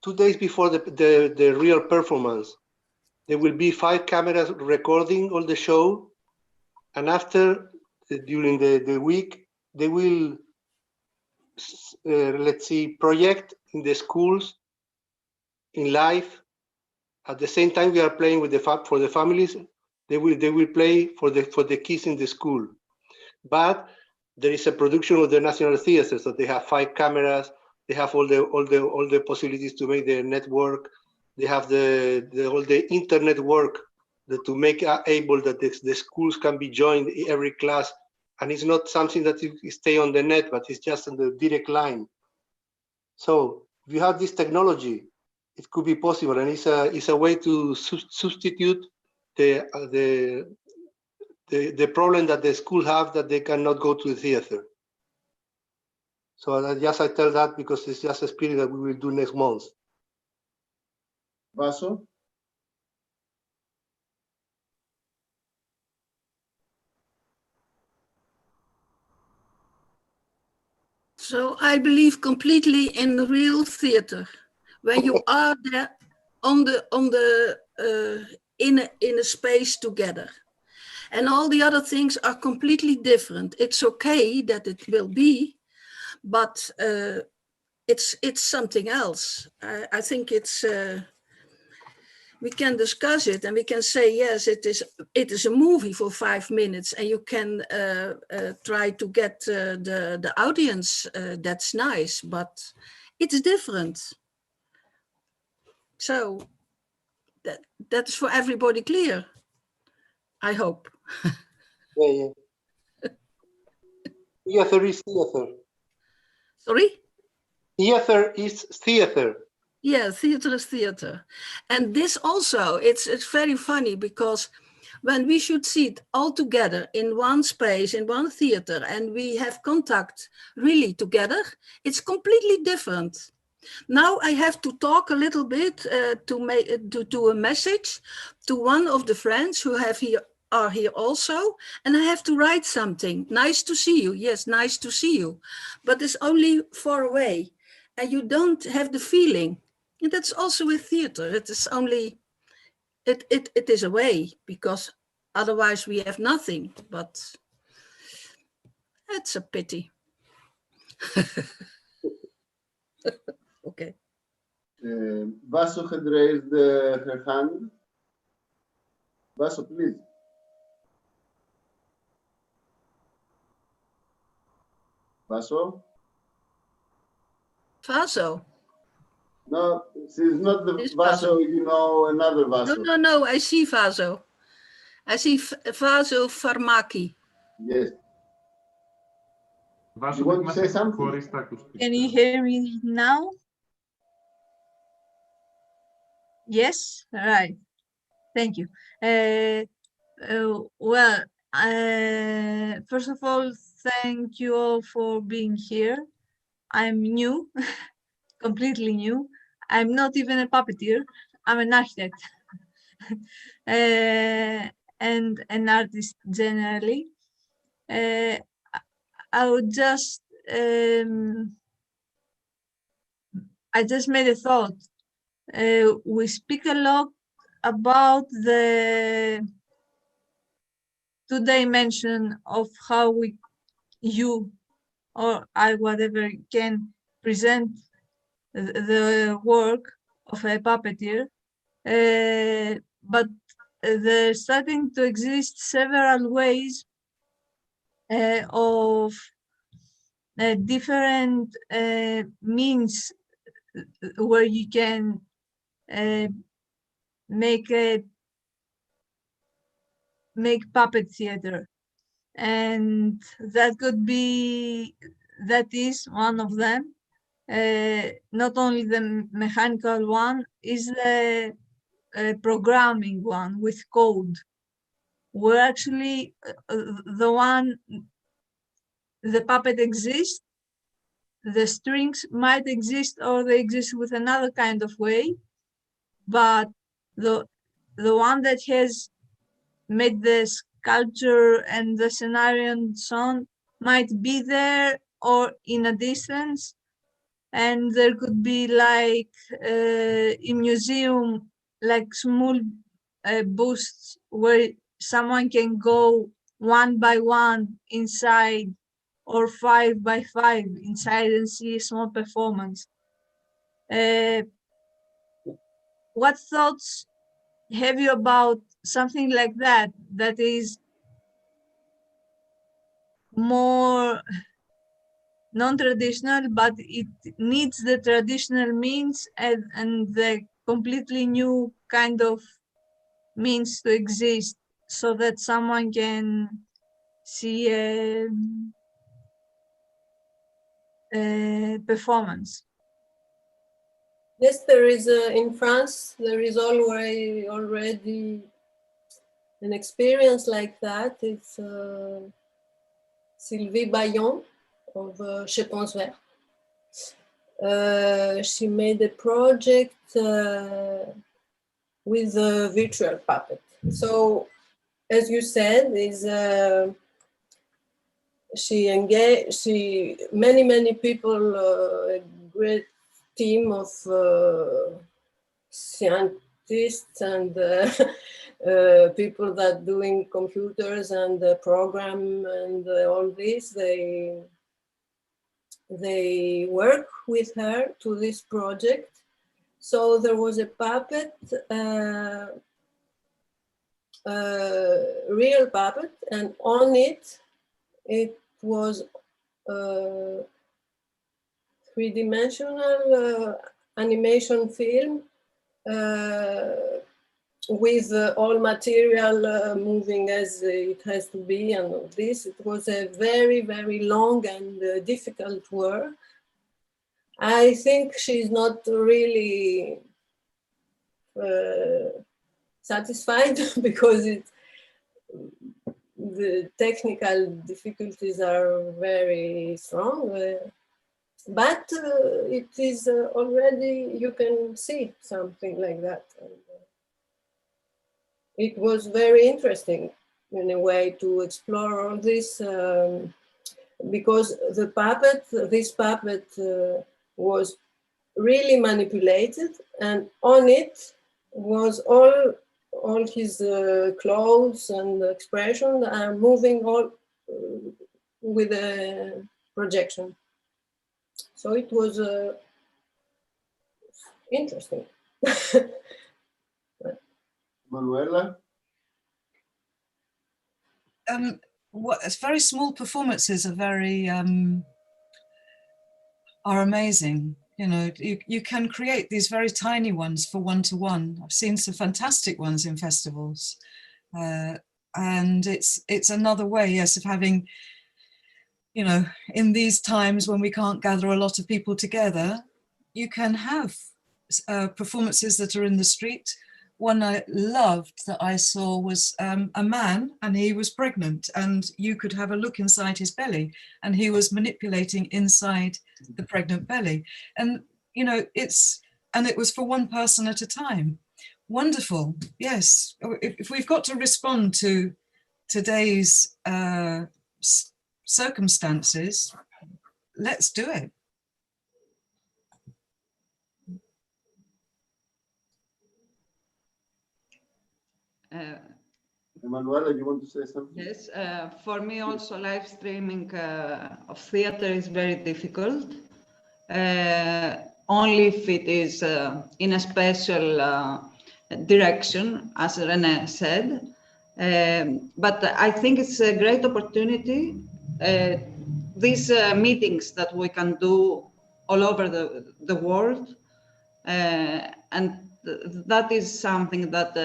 2 days before the real performance. There will be 5 cameras recording all the show. And after, during the week, they will, let's see, project in the schools in live. At the same time, we are playing with for the families. They will play for the kids in the school. But there is a production of the National Theatre, so they have 5 cameras. They have all the possibilities to make the network. They have all the internet work to make able that the schools can be joined every class, and it's not something that you stay on the net, but it's just on the direct line. So if you have this technology, it could be possible, and it's a way to substitute the the problem that the school have that they cannot go to the theater. So I tell that because it's just a spirit that we will do next month. Vaso? So I believe completely in the real theater, when you are there in a space together, and all the other things are completely different. It's okay that it will be, but it's something else. I think it's. We can discuss it and we can say, yes, it is a movie for 5 minutes, and you can try to get the audience, that's nice, but it's different. So that is for everybody clear, I hope. Yeah. Theater is theater. Sorry? Theater is theater. Yeah, theater is theater. And this also, it's very funny, because when we should sit all together in one space, in one theater, and we have contact really together, it's completely different. Now I have to talk a little bit to a message to one of the friends who are here also, and I have to write something. Nice to see you. Yes, nice to see you. But it's only far away, and you don't have the feeling. And that's also with theater. It is only, it is a way, because otherwise we have nothing. But it's a pity. Okay. Vaso had raised her hand. Vaso, please. Vaso? Vaso. No, she's not the Vaso, you know, another Vaso. No, I see Vaso. I see Vaso Farmaki. Yes. You want to say something? Can you hear me now? Yes, right. Thank you. Well, first of all, thank you all for being here. I'm new, completely new. I'm not even a puppeteer. I'm an architect and an artist generally. I would just, I just made a thought. We speak a lot about the two dimension of how you or I, whatever, can present the work of a puppeteer, but there's starting to exist several ways of different means where you can make puppet theater, and that is one of them. Not only the mechanical one, is the programming one with code, where actually the puppet exists, the strings might exist, or they exist with another kind of way, but the one that has made the sculpture and the scenario and so on might be there or in a distance. And there could be, like in museum, like small booths where someone can go 1 by 1 inside, or 5 by 5 inside, and see a small performance. What thoughts have you about something like that, that is more non-traditional, but it needs the traditional means and the completely new kind of means to exist, so that someone can see a performance? Yes, there is in France, there is already an experience like that. It's Sylvie Bayon of Chez Vert. She made a project with a virtual puppet. So, as you said, is many people, a great team of scientists and people that doing computers and program and all this, they work with her to this project. So there was a puppet, real puppet, and on it was three-dimensional animation film with all material moving as it has to be and all this. It was a very, very long and difficult work. I think she's not really satisfied because the technical difficulties are very strong, but it is already, you can see something like that. And, it was very interesting in a way to explore all this because this puppet was really manipulated, and on it was all his clothes and expression are moving all with a projection. So it was interesting. Manuela? Very small performances are are amazing. You know, you can create these very tiny ones for one-to-one. I've seen some fantastic ones in festivals, and it's another way, yes, of having, you know, in these times when we can't gather a lot of people together, you can have performances that are in the street. One I loved that I saw was a man, and he was pregnant, and you could have a look inside his belly, and he was manipulating inside the pregnant belly. And, you know, it was for one person at a time. Wonderful. Yes. If we've got to respond to today's circumstances, let's do it. Emanuela, you want to say something? Yes, for me also live streaming of theater is very difficult. Only if it is in a special direction, as René said. But I think it's a great opportunity. These meetings that we can do all over the world. And that is something that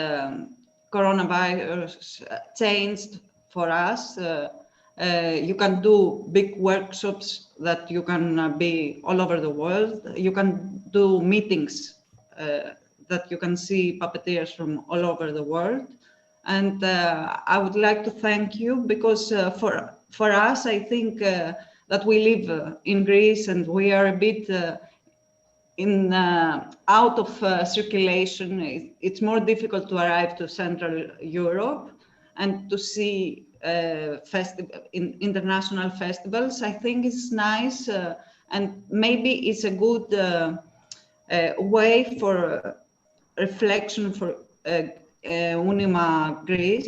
coronavirus changed for us. You can do big workshops that you can be all over the world. You can do meetings that you can see puppeteers from all over the world. And I would like to thank you because for us, I think that we live in Greece and we are a bit out of circulation. It's more difficult to arrive to Central Europe and to see international festivals. I think it's nice and maybe it's a good way for reflection for UNIMA Greece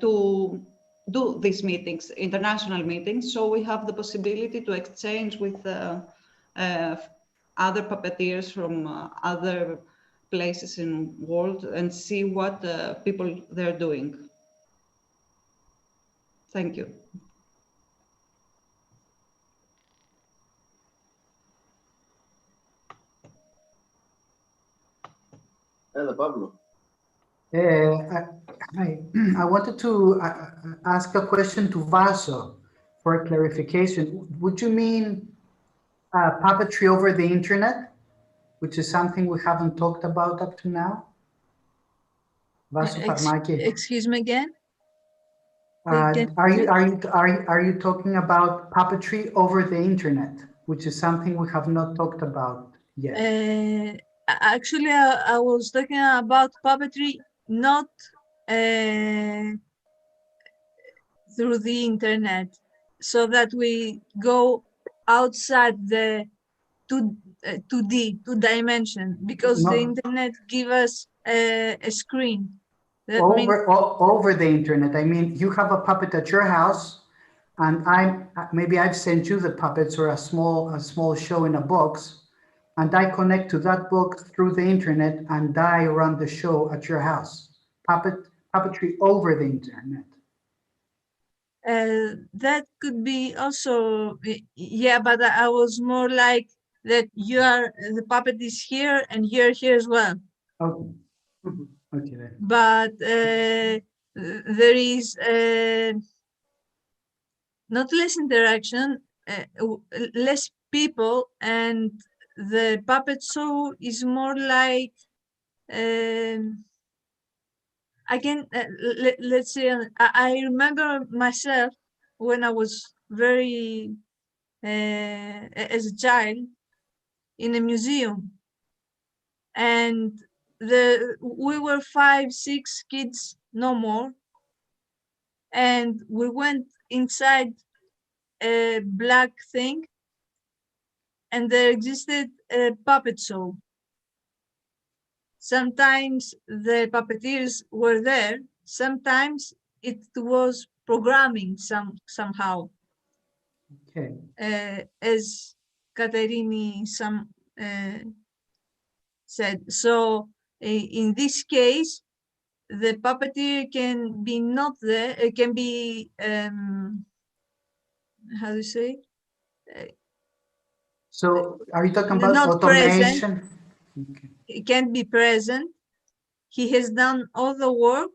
to do these meetings, international meetings, so we have the possibility to exchange with other puppeteers from other places in the world and see what people they're doing. Thank you. Hello, Pablo. I wanted to ask a question to Vaso for clarification. Would you mean puppetry over the internet, which is something we haven't talked about up to now? Excuse me again? Are you talking about puppetry over the internet, which is something we have not talked about yet? Actually, I was talking about puppetry not through the internet, so that we go outside the 2D, 2-dimension, because the internet gives us a screen. That Over the internet. I mean, you have a puppet at your house, and maybe I've sent you the puppets or a small show in a box, and I connect to that box through the internet, and I run the show at your house. Puppetry over the internet. That could be also, yeah, but I was more like that the puppet is here and you're here as well. Okay. Okay then. But there is not less interaction, less people, and the puppet show is more like again, let's say, I remember myself when I was very as a child in a museum, and we were 5, 6 kids, no more, and we went inside a black thing, and there existed a puppet show. Sometimes the puppeteers were there, sometimes it was programming somehow. Okay. As Katerini said. So in this case, the puppeteer can be not there, it can be, how do you say? So are you talking about automation? Present. Okay. It can't be present. He has done all the work,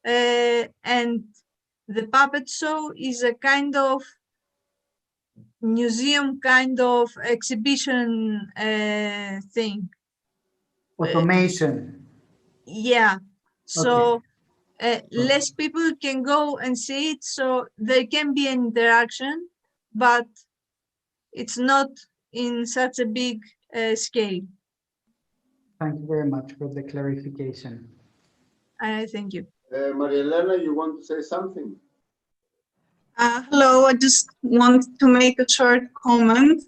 and the puppet show is a kind of museum, kind of exhibition thing. Automation. Yeah. So okay. Less people can go and see it, so there can be an interaction, but it's not in such a big scale. Thank you very much for the clarification. Thank you. Maria Elena, you want to say something? Hello, I just want to make a short comment.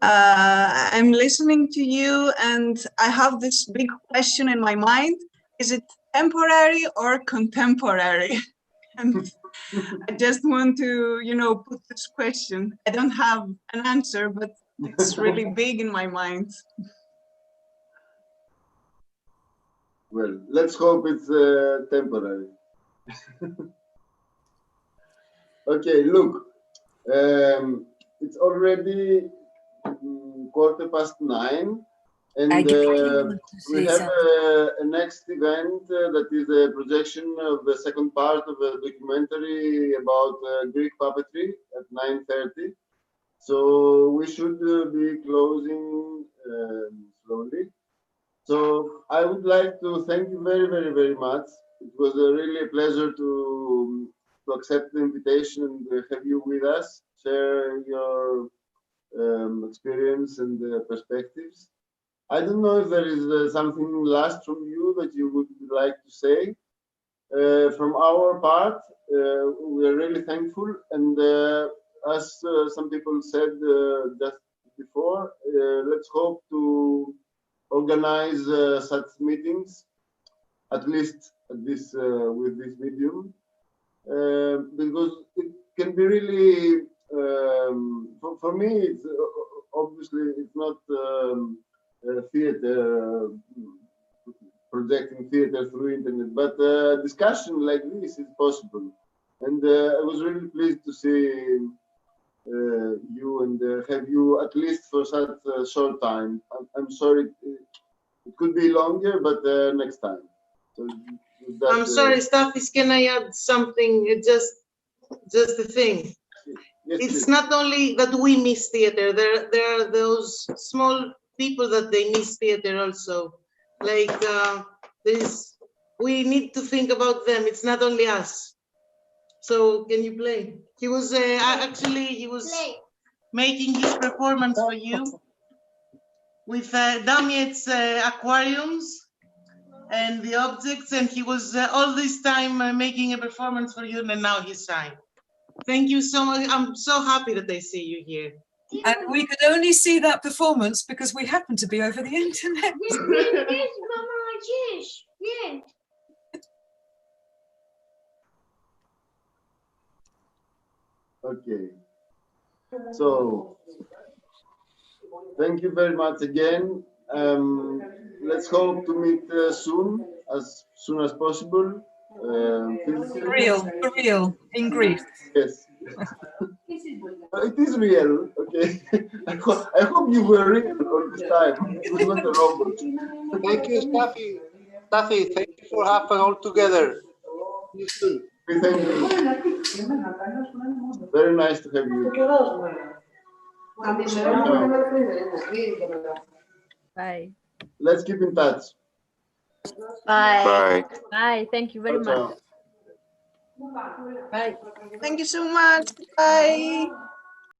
I'm listening to you and I have this big question in my mind. Is it temporary or contemporary? And I just want to, put this question. I don't have an answer, but it's really big in my mind. Well, let's hope it's temporary. Okay, look, it's already 9:15, and we have a next event that is a projection of the second part of a documentary about Greek puppetry at 9:30. So we should be closing slowly. So I would like to thank you very, very, very much. It was really a pleasure to accept the invitation and have you with us, share your experience and perspectives. I don't know if there is something last from you that you would like to say. From our part, we are really thankful, and as some people said just before, let's hope to organize such meetings, at least at this with this medium, because it can be really for me. It's obviously it's not theater, projecting theater through internet, but discussion like this is possible, and I was really pleased to see you and have you at least for such a short time. I'm sorry. It could be longer, but next time. So that, I'm sorry, Stathis, can I add something? Just the thing. Yes, it's please. Not only that we miss theater. There are those small people that they miss theater also. Like there's we need to think about them. It's not only us. So can you play? He was actually making his performance for you with Damiet's aquariums and the objects, and he was all this time making a performance for you, and now he's signed. Thank you so much. I'm so happy that I see you here. And we could only see that performance because we happen to be over the internet. Okay. So, thank you very much again. Let's hope to meet soon as possible. For real, in Greece. Yes. It is real, okay. I hope you were real all this time. It was not a robot. Thank you, Staffy. Staffy, thank you for having all together. See you soon. Thank you. Very nice to have you. Bye. Let's keep in touch. Bye. Bye. Bye. Thank you very much. Ciao. Bye. Thank you so much. Bye.